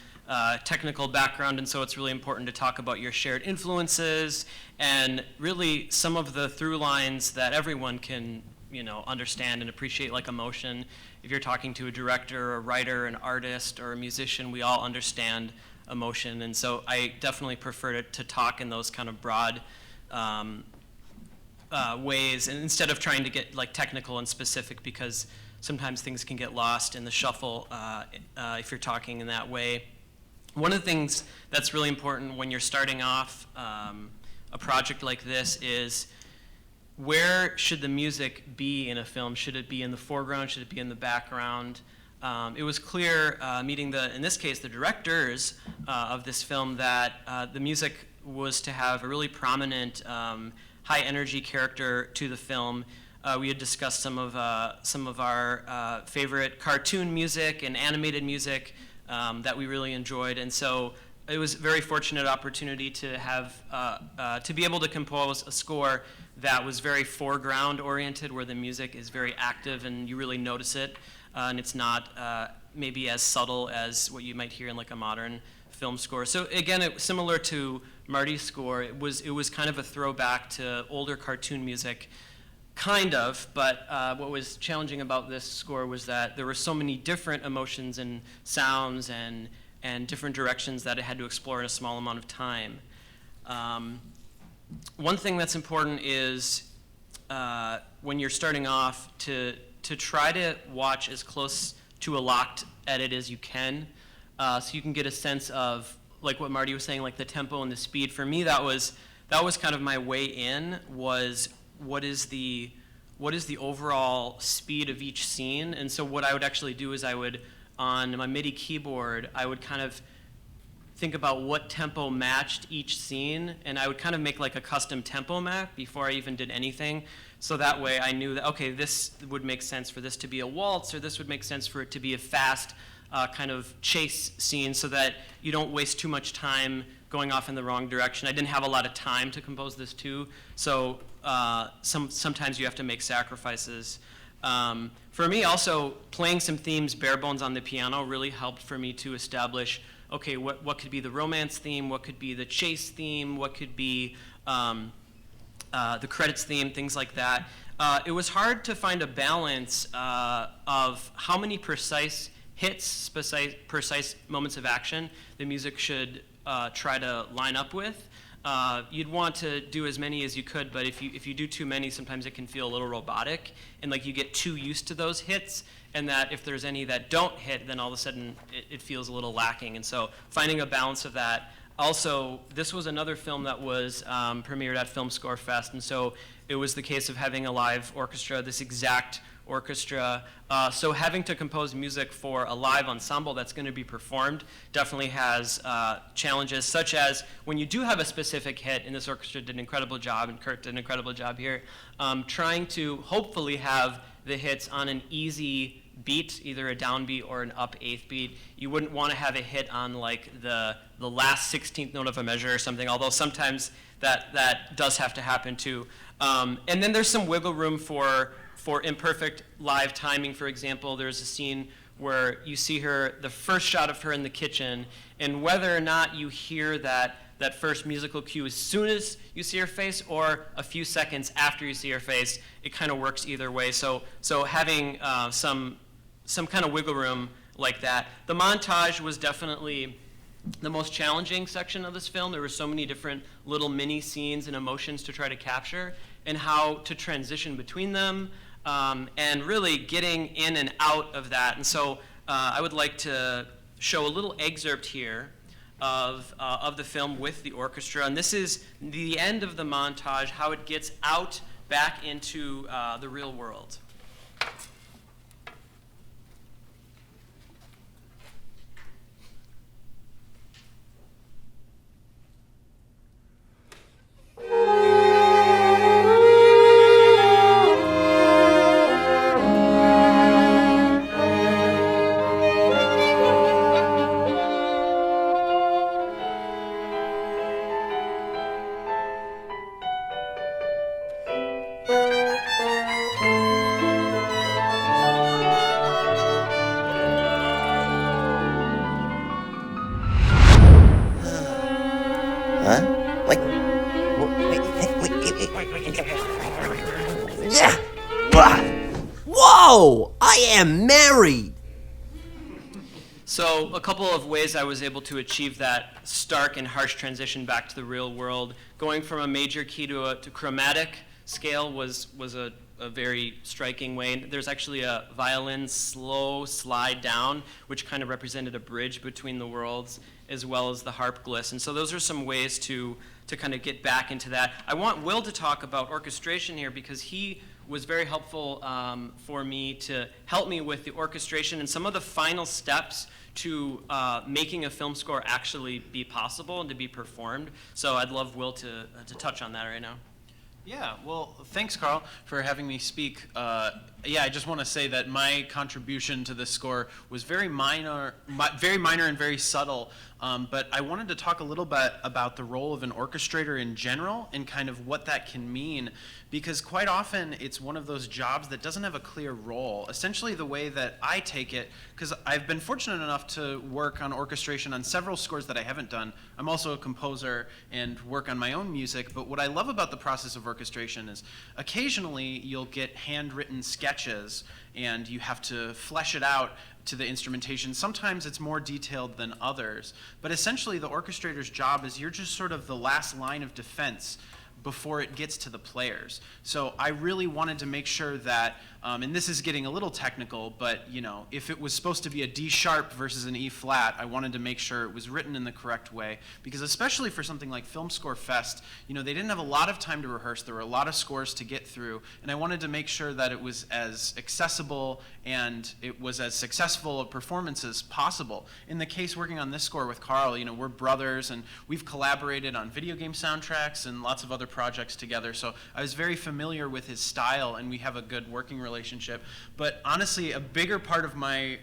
Speaker 11: technical background, and so it's really important to talk about your shared influences and really some of the through lines that everyone can, understand and appreciate, like emotion. If you're talking to a director, a writer, an artist, or a musician, we all understand emotion, and so I definitely prefer to talk in those kind of broad ways, and instead of trying to get technical and specific, because sometimes things can get lost in the shuffle if you're talking in that way. One of the things that's really important when you're starting off a project like this is, where should the music be in a film? Should it be in the foreground? Should it be in the background? It was clear meeting in this case, the directors of this film, that the music was to have a really prominent, high energy character to the film. We had discussed some of our favorite cartoon music and animated music that we really enjoyed, and so it was a very fortunate opportunity to have to be able to compose a score that was very foreground oriented, where the music is very active and you really notice it. and it's not maybe as subtle as what you might hear in like a modern film score. So again, similar to Marty's score, it was kind of a throwback to older cartoon music, kind of, but what was challenging about this score was that there were so many different emotions and sounds and different directions that it had to explore in a small amount of time. One thing that's important is when you're starting off to try to watch as close to a locked edit as you can, so you can get a sense of, like what Marty was saying, like the tempo and the speed. For me, that was kind of my way in, was what is the overall speed of each scene. And so what I would actually do is I would, on my MIDI keyboard, I would kind of think about what tempo matched each scene, and I would kind of make like a custom tempo map before I even did anything. So that way I knew that, okay, this would make sense for this to be a waltz, or this would make sense for it to be a fast kind of chase scene, so that you don't waste too much time going off in the wrong direction. I didn't have a lot of time to compose this too, so sometimes you have to make sacrifices. For me also, playing some themes bare bones on the piano really helped for me to establish, okay, what could be the romance theme, what could be the chase theme, what could be the credits theme, things like that. It was hard to find a balance of how many precise hits, precise moments of action the music should try to line up with. You'd want to do as many as you could, but if you do too many, sometimes it can feel a little robotic, and like you get too used to those hits, and that if there's any that don't hit, then all of a sudden it feels a little lacking. And so finding a balance of that. Also, this was another film that was premiered at Film Score Fest, and so it was the case of having a live orchestra, this exact orchestra. So having to compose music for a live ensemble that's going to be performed definitely has challenges, such as when you do have a specific hit, and this orchestra did an incredible job, and Kurt did an incredible job here, trying to hopefully have the hits on an easy beat, either a downbeat or an up eighth beat. You wouldn't want to have a hit on like the last 16th note of a measure or something, although sometimes that does have to happen too. And then there's some wiggle room for imperfect live timing. For example, there's a scene where you see her, the first shot of her in the kitchen, and whether or not you hear that first musical cue as soon as you see her face or a few seconds after you see her face, it kind of works either way. So having some kind of wiggle room like that. The montage was definitely the most challenging section of this film. There were so many different little mini scenes and emotions to try to capture, and how to transition between them, and really getting in and out of that. And so I would like to show a little excerpt here of the film with the orchestra. And this is the end of the montage, how it gets out back into the real world.
Speaker 10: Whoa! I am married!
Speaker 11: So a couple of ways I was able to achieve that stark and harsh transition back to the real world. Going from a major key to a chromatic scale was a very striking way. And there's actually a violin slow slide down, which kind of represented a bridge between the worlds, as well as the harp gliss. And so those are some ways to kind of get back into that. I want Will to talk about orchestration here, because he was very helpful for me to help me with the orchestration and some of the final steps to making a film score actually be possible and to be performed. So I'd love Will to touch on that right now.
Speaker 12: Yeah, well, thanks, Karl, for having me speak yeah, I just want to say that my contribution to this score was very minor and very subtle. But I wanted to talk a little bit about the role of an orchestrator in general and kind of what that can mean, because quite often it's one of those jobs that doesn't have a clear role. Essentially, the way that I take it, because I've been fortunate enough to work on orchestration on several scores that I haven't done. I'm also a composer and work on my own music, but what I love about the process of orchestration is occasionally you'll get handwritten sketches and you have to flesh it out to the instrumentation. Sometimes it's more detailed than others, but essentially the orchestrator's job is you're just sort of the last line of defense before it gets to the players. So I really wanted to make sure that, and this is getting a little technical, but you know, if it was supposed to be a D sharp versus an E flat, I wanted to make sure it was written in the correct way, because especially for something like Film Score Fest, you know, they didn't have a lot of time to rehearse. There were a lot of scores to get through, and I wanted to make sure that it was as accessible and it was as successful a performance as possible. In the case working on this score with Karl, you know, we're brothers and we've collaborated on video game soundtracks and lots of other projects together, so I was very familiar with his style and we have a good working relationship. But honestly, a bigger part of my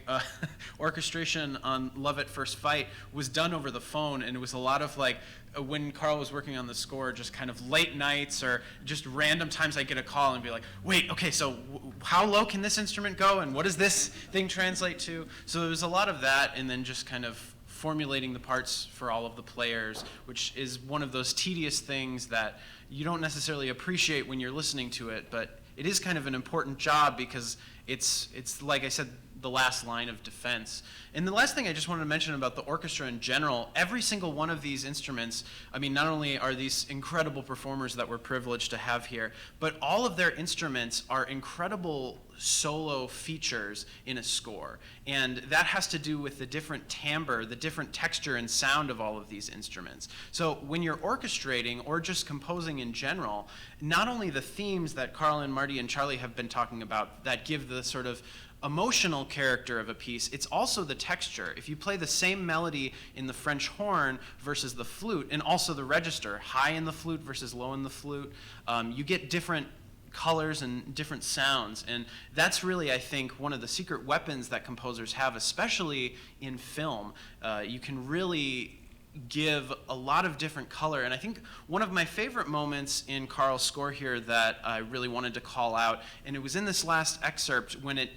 Speaker 12: orchestration on Love at First Fight was done over the phone, and it was a lot of like, when Karl was working on the score, just kind of late nights or just random times I get a call and be like, wait, okay, so how low can this instrument go and what does this thing translate to? So there was a lot of that, and then just kind of formulating the parts for all of the players, which is one of those tedious things that you don't necessarily appreciate when you're listening to it, but it is kind of an important job because it's like I said, the last line of defense. And the last thing I just wanted to mention about the orchestra in general, every single one of these instruments, I mean, not only are these incredible performers that we're privileged to have here, but all of their instruments are incredible solo features in a score. And that has to do with the different timbre, the different texture and sound of all of these instruments. So when you're orchestrating or just composing in general, not only the themes that Karl and Marty and Charlie have been talking about that give the sort of emotional character of a piece, it's also the texture. If you play the same melody in the French horn versus the flute, and also the register, high in the flute versus low in the flute, you get different colors and different sounds. And that's really, I think, one of the secret weapons that composers have, especially in film. You can really give a lot of different color. And I think one of my favorite moments in Karl's score here that I really wanted to call out, and it was in this last excerpt when it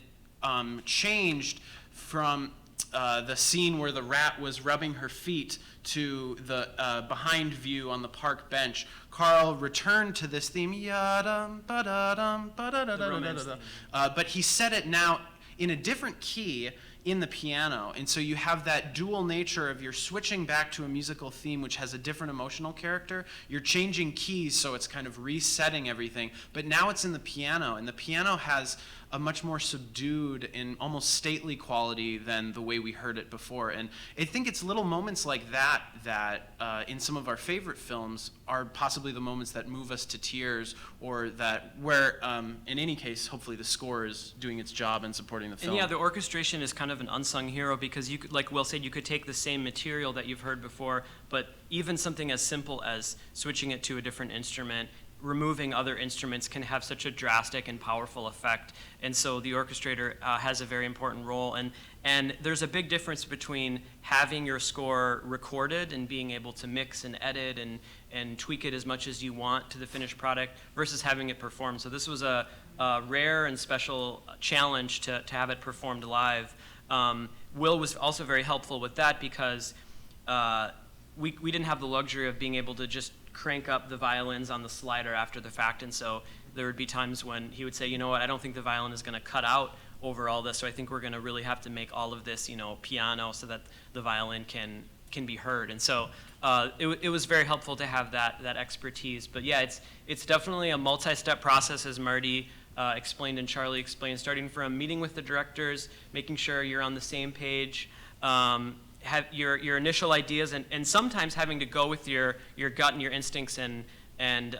Speaker 12: changed from the scene where the rat was rubbing her feet to the behind view on the park bench. Karl returned to this theme, yadam, ba-da-dum, ba-da-da-da-da-da-da. But he set it now in a different key in the piano, and so you have that dual nature of you're switching back to a musical theme which has a different emotional character. You're changing keys, so it's kind of resetting everything, but now it's in the piano, and the piano has a much more subdued and almost stately quality than the way we heard it before. And I think it's little moments like that that in some of our favorite films are possibly the moments that move us to tears, or that where, in any case, hopefully the score is doing its job and supporting the film.
Speaker 11: And yeah, the orchestration is kind of an unsung hero, because you could, like Will said, you could take the same material that you've heard before, but even something as simple as switching it to a different instrument, removing other instruments, can have such a drastic and powerful effect. And so the orchestrator has a very important role. And there's a big difference between having your score recorded and being able to mix and edit and tweak it as much as you want to the finished product versus having it performed. So this was a rare and special challenge to have it performed live. Will was also very helpful with that, because we didn't have the luxury of being able to just crank up the violins on the slider after the fact, and so there would be times when he would say, you know what, I don't think the violin is going to cut out over all this, so I think we're going to really have to make all of this, you know, piano, so that the violin can be heard. And so it was very helpful to have that expertise. But yeah, it's definitely a multi-step process, as Marty explained and Charlie explained, starting from meeting with the directors, making sure you're on the same page, have your initial ideas, and sometimes having to go with your gut and your instincts and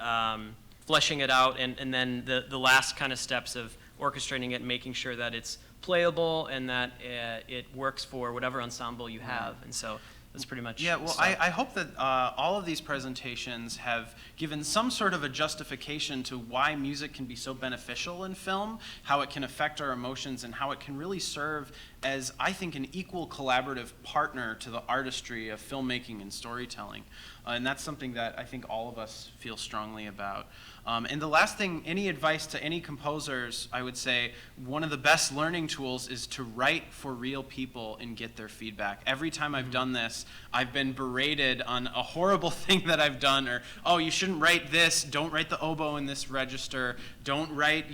Speaker 11: fleshing it out, and then the last kind of steps of orchestrating it and making sure that it's playable and that it works for whatever ensemble you have. And so That's pretty much.
Speaker 12: Yeah, well, I hope that all of these presentations have given some sort of a justification to why music can be so beneficial in film, how it can affect our emotions, and how it can really serve as, I think, an equal collaborative partner to the artistry of filmmaking and storytelling. And that's something that I think all of us feel strongly about. And the last thing, any advice to any composers, I would say one of the best learning tools is to write for real people and get their feedback. Every time I've done this, I've been berated on a horrible thing that I've done, or, oh, you shouldn't write this, don't write the oboe in this register, don't write,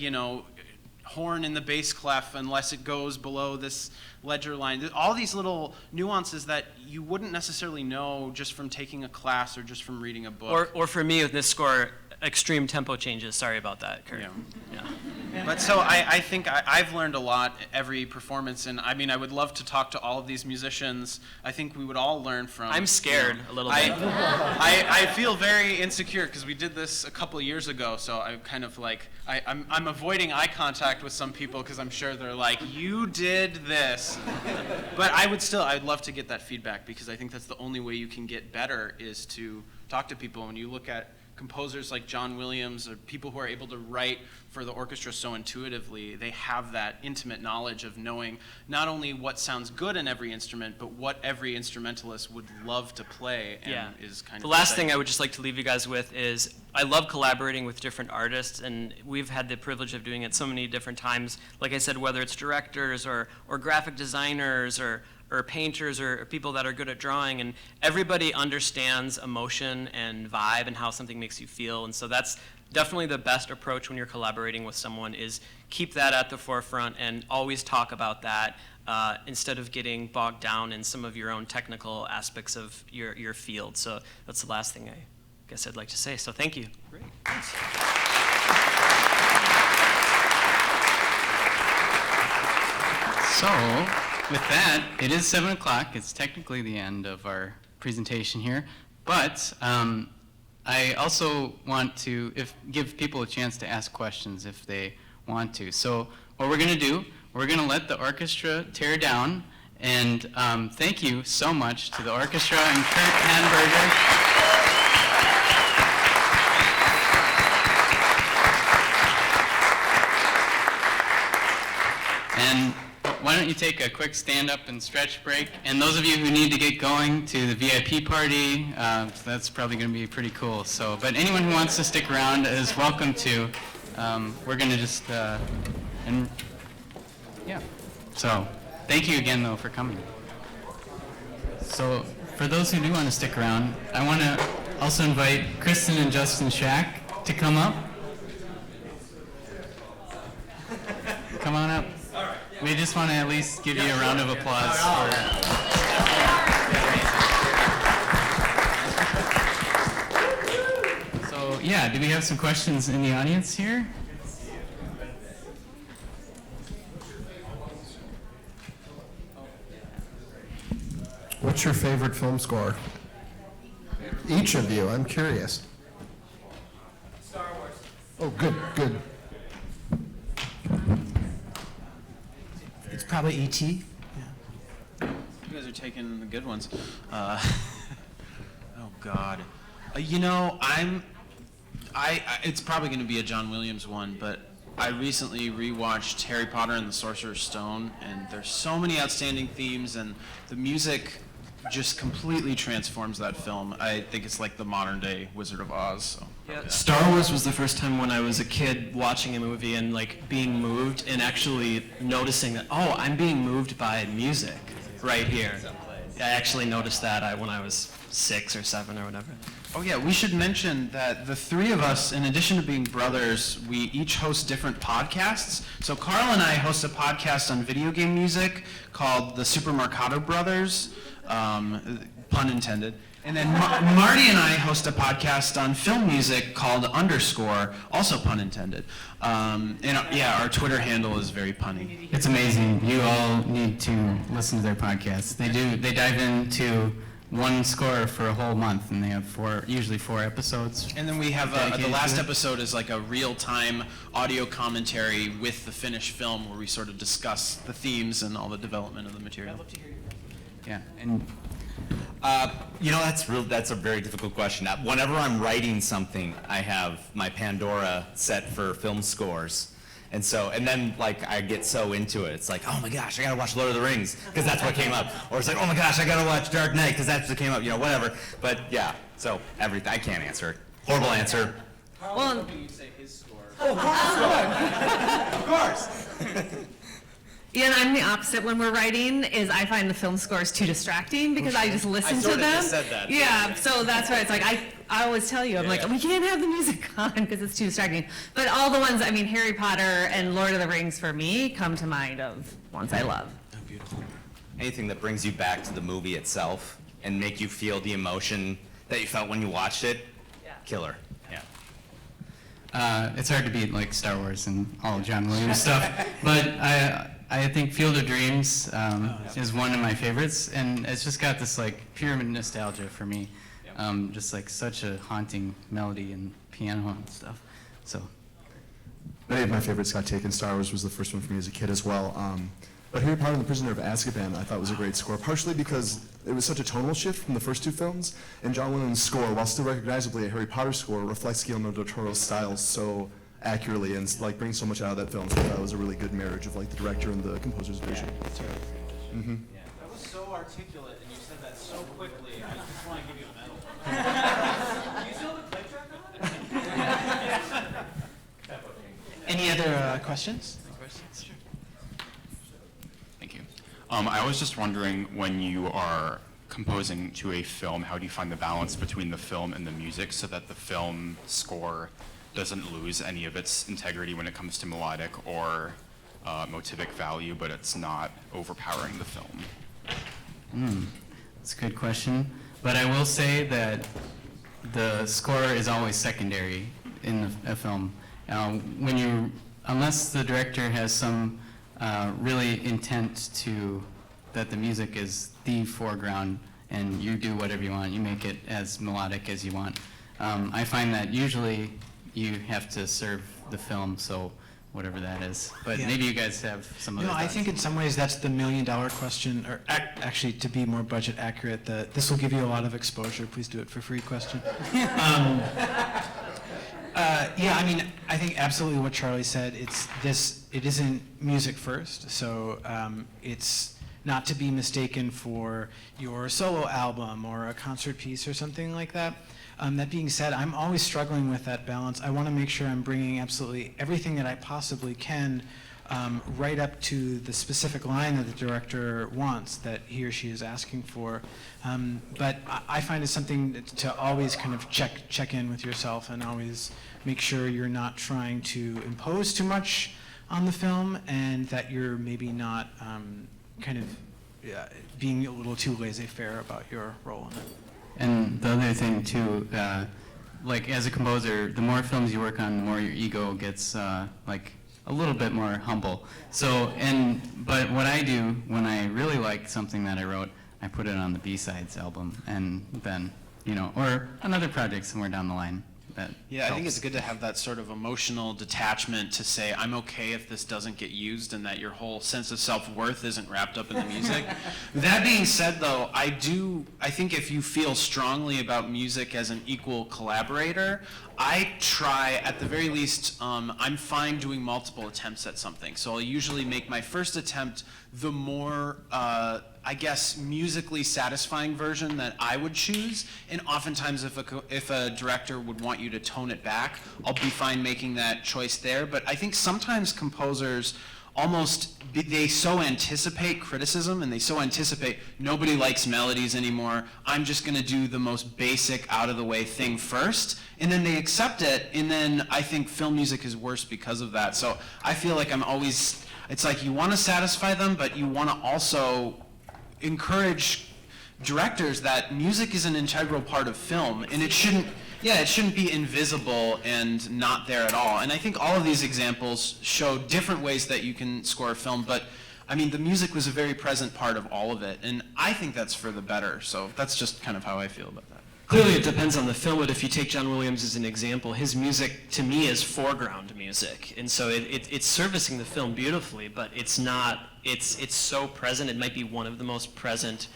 Speaker 12: horn in the bass clef unless it goes below this ledger line. All these little nuances that you wouldn't necessarily know just from taking a class or just from reading a book.
Speaker 11: Or for me with this score, extreme tempo changes. Sorry about that, Kurt. Yeah.
Speaker 12: But so I think I've learned a lot every performance, and I mean, I would love to talk to all of these musicians. I think we would all learn from.
Speaker 11: I'm scared a little bit.
Speaker 12: I feel very insecure because we did this a couple of years ago, so I'm kind of like, I'm avoiding eye contact with some people because I'm sure they're like, you did this. But I'd love to get that feedback because I think that's the only way you can get better is to talk to people. When you look at composers like John Williams or people who are able to write for the orchestra so intuitively, they have that intimate knowledge of knowing not only what sounds good in every instrument, but what every instrumentalist would love to play and is kind of
Speaker 11: the last thing I would just like to leave you guys with is I love collaborating with different artists, and we've had the privilege of doing it so many different times. Like I said, whether it's directors or graphic designers or painters or people that are good at drawing, and everybody understands emotion and vibe and how something makes you feel. And so that's definitely the best approach when you're collaborating with someone, is keep that at the forefront and always talk about that instead of getting bogged down in some of your own technical aspects of your field. So that's the last thing I guess I'd like to say. So thank you.
Speaker 12: Great. Thanks.
Speaker 1: So, with that, it is 7 o'clock. It's technically the end of our presentation here, but I also want to give people a chance to ask questions if they want to. So what we're going to do, we're going to let the orchestra tear down, and thank you so much to the orchestra and Kurt Hanberger. And why don't you take a quick stand-up and stretch break? And those of you who need to get going to the VIP party, that's probably going to be pretty cool. So, but anyone who wants to stick around is welcome to. We're going to just, So, thank you again, though, for coming. So, for those who do want to stick around, I want to also invite Kristen and Justin Shack to come up. Come on up. We just want to at least give you a round of applause for So, yeah, do we have some questions in the audience here?
Speaker 13: What's your favorite film score? Each of you, I'm curious.
Speaker 14: Star Wars.
Speaker 13: Oh, good, good.
Speaker 14: It's probably E.T.
Speaker 12: You guys are taking the good ones. Oh God. It's probably going to be a John Williams one, but I recently rewatched Harry Potter and the Sorcerer's Stone, and there's so many outstanding themes, and the music just completely transforms that film. I think it's like the modern day Wizard of Oz. So.
Speaker 11: Yeah, Star Wars was the first time when I was a kid watching a movie and like being moved and actually noticing that, oh, I'm being moved by music right here. I actually noticed that when I was 6 or 7 or whatever.
Speaker 12: Oh yeah, we should mention that the three of us, in addition to being brothers, we each host different podcasts. So Karl and I host a podcast on video game music called the Super Mercado Brothers, pun intended. And then Marty and I host a podcast on film music called Underscore, also pun intended. Our Twitter handle is very punny.
Speaker 1: It's amazing. You all need to listen to their podcasts. They dive into one score for a whole month, and they have usually four episodes.
Speaker 12: And then we have the last episode is like a real-time audio commentary with the finished film where we sort of discuss the themes and all the development of the material.
Speaker 1: Yeah, and
Speaker 15: That's a very difficult question. Whenever I'm writing something, I have my Pandora set for film scores. And then I get so into it. It's like, oh my gosh, I gotta watch Lord of the Rings, because that's what came up. Or it's like, oh my gosh, I gotta watch Dark Knight, because that's what came up, whatever. But yeah, so everything, I can't answer it. Horrible answer.
Speaker 12: Well, you say his score.
Speaker 15: Of course.
Speaker 16: Yeah, and I'm the opposite when we're writing, is I find the film scores too distracting because I just listen to them.
Speaker 15: Just said that.
Speaker 16: Yeah, so that's why it's like, I always tell you, I'm like, we can't have the music on because it's too distracting. But all the ones, Harry Potter and Lord of the Rings for me come to mind of ones I love.
Speaker 15: Oh, beautiful. Anything that brings you back to the movie itself and make you feel the emotion that you felt when you watched it, killer. Yeah.
Speaker 1: It's hard to beat like Star Wars and all John Williams stuff, but I think Field of Dreams is one of my favorites, and it's just got this like pure nostalgia for me. Just like such a haunting melody and piano and stuff. So.
Speaker 17: Many of my favorites got taken. Star Wars was the first one for me as a kid as well. But Harry Potter and the Prisoner of Azkaban I thought was a great score, partially because it was such a tonal shift from the first two films, and John Williams' score, while still recognizably a Harry Potter score, reflects Guillermo del Toro's style so accurately and like brings so much out of that film. So I thought it was a really good marriage of like the director and the composer's vision.
Speaker 12: That's right.
Speaker 17: Mm-hmm.
Speaker 12: Yeah. That was so articulate, and you said that so quickly. I just want to give you a medal. Do you still have a play track on?
Speaker 8: Any other questions?
Speaker 18: Thank you. I was just wondering, when you are composing to a film, how do you find the balance between the film and the music so that the film score doesn't lose any of its integrity when it comes to melodic or motivic value, but it's not overpowering the film?
Speaker 1: That's a good question. But I will say that the score is always secondary in a film. Unless the director has some really intent that the music is the foreground and you do whatever you want, you make it as melodic as you want. I find that usually you have to serve the film, so whatever that is. But maybe you guys have some other
Speaker 8: No, I
Speaker 1: thoughts.
Speaker 8: think in some ways that's the $1,000,000 question, or actually, to be more budget accurate, this will give you a lot of exposure. Please do it for free question. I think absolutely what Charlie said. It isn't music first, so it's not to be mistaken for your solo album or a concert piece or something like that. That being said, I'm always struggling with that balance. I want to make sure I'm bringing absolutely everything that I possibly can right up to the specific line that the director wants, that he or she is asking for. But I find it something to always kind of check in with yourself and always make sure you're not trying to impose too much on the film, and that you're maybe not being a little too laissez-faire about your role in it.
Speaker 1: And the other thing too, like as a composer, the more films you work on, the more your ego gets like a little bit more humble. So, but what I do when I really like something that I wrote, I put it on the B-sides album, and then, or another project somewhere down the line.
Speaker 12: I think it's good to have that sort of emotional detachment to say, I'm okay if this doesn't get used, and that your whole sense of self-worth isn't wrapped up in the music. That being said, though, I think if you feel strongly about music as an equal collaborator, I try, at the very least, I'm fine doing multiple attempts at something. So I'll usually make my first attempt the more, musically satisfying version that I would choose. And oftentimes, if a director would want you to tone it back, I'll be fine making that choice there. But I think sometimes composers they so anticipate criticism, and they so anticipate nobody likes melodies anymore, I'm just going to do the most basic, out-of-the-way thing first, and then they accept it, and then I think film music is worse because of that. So I feel like it's like you want to satisfy them, but you want to also encourage directors that music is an integral part of film, and it shouldn't be invisible and not there at all. And I think all of these examples show different ways that you can score a film, but the music was a very present part of all of it, and I think that's for the better. So that's just kind of how I feel about that.
Speaker 11: Clearly it depends on the film, but if you take John Williams as an example, his music to me is foreground music, and so it's servicing the film beautifully, but it's not, it's so present, it might be one of the most present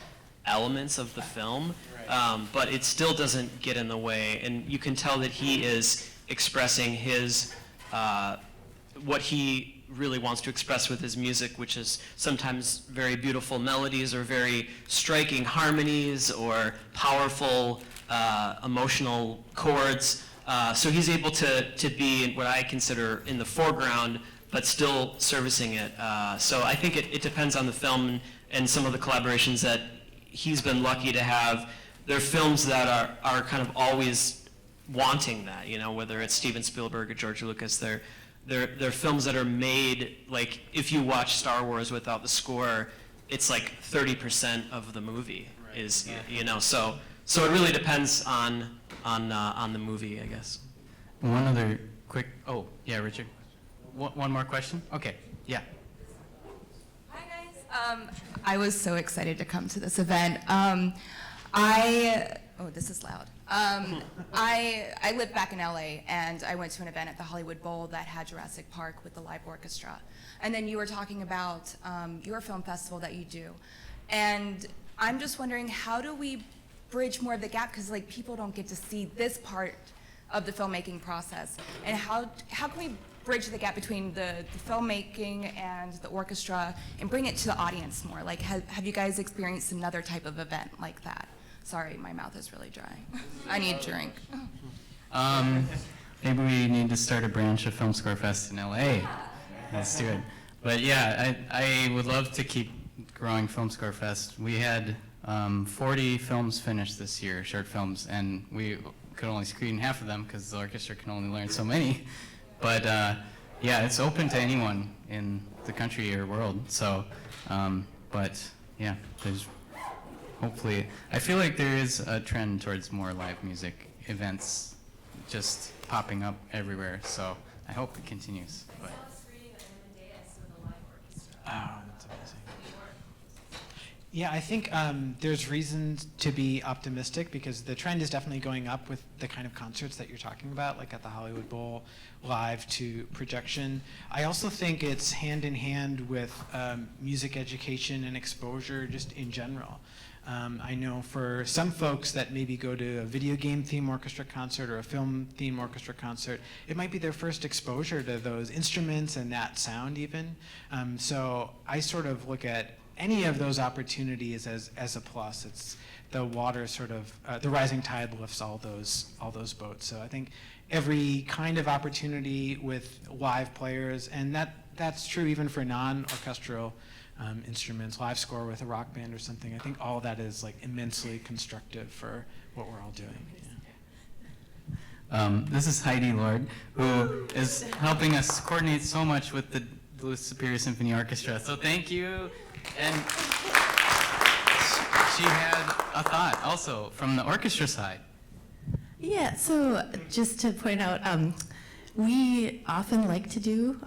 Speaker 11: elements of the film, but it still doesn't get in the way. And you can tell that he is expressing his, what he really wants to express with his music, which is sometimes very beautiful melodies or very striking harmonies or powerful emotional chords. So he's able to be in what I consider in the foreground, but still servicing it. So I think it depends on the film and some of the collaborations that he's been lucky to have. They're films that are kind of always wanting that, you know, whether it's Steven Spielberg or George Lucas. They're films that are made, like, if you watch Star Wars without the score, it's like 30% of the movie is, you know, so it really depends on the movie, I guess.
Speaker 1: One other quick, oh, yeah, Richard. One more question? Okay, yeah.
Speaker 19: Hi, guys. I was so excited to come to this event. This is loud. I live back in LA, and I went to an event at the Hollywood Bowl that had Jurassic Park with the live orchestra. And then you were talking about your film festival that you do. And I'm just wondering, how do we bridge more of the gap? Because like people don't get to see this part of the filmmaking process. And how can we bridge the gap between the filmmaking and the orchestra and bring it to the audience more? Like, have you guys experienced another type of event like that? Sorry, my mouth is really dry. I need a drink.
Speaker 1: Maybe we need to start a branch of Film Score Fest in LA. Let's do it. But yeah, I would love to keep growing Film Score Fest. We had 40 films finished this year, short films, and we could only screen half of them because the orchestra can only learn so many. But yeah, it's open to anyone in the country or world. So, but yeah, there's hopefully, I feel like there is a trend towards more live music events just popping up everywhere. So I hope it continues. But.
Speaker 14: Oh, that's amazing. Yeah, I think there's reason to be optimistic because the trend is definitely going up with the kind of concerts that you're talking about, like at the Hollywood Bowl, live to projection. I also think it's hand in hand with music education and exposure just in general. I know for some folks that maybe go to a video game theme orchestra concert or a film theme orchestra concert, it might be their first exposure to those instruments and that sound even. So I sort of look at any of those opportunities as a plus. It's the water sort of, the rising tide lifts all those boats. So I think every kind of opportunity with live players, and that's true even for non-orchestral instruments, live score with a rock band or something. I think all of that is like immensely constructive for what we're all doing. Yeah.
Speaker 1: This is Heidi Lord, who is helping us coordinate so much with the Duluth Superior Symphony Orchestra. So thank you. And she had a thought also from the orchestra side.
Speaker 20: Yeah, so just to point out, we often like to do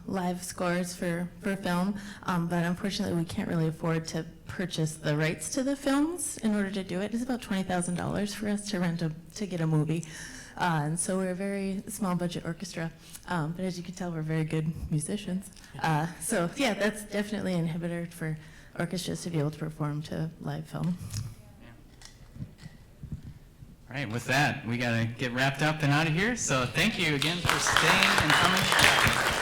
Speaker 20: live scores for film, but unfortunately we can't really afford to purchase the rights to the films in order to do it. It's about $20,000 for us to rent to get a movie. And so we're a very small budget orchestra, but as you can tell, we're very good musicians. So yeah, that's definitely an inhibitor for orchestras to be able to perform to live film.
Speaker 1: All right, with that, we got to get wrapped up and out of here. So thank you again for staying and coming.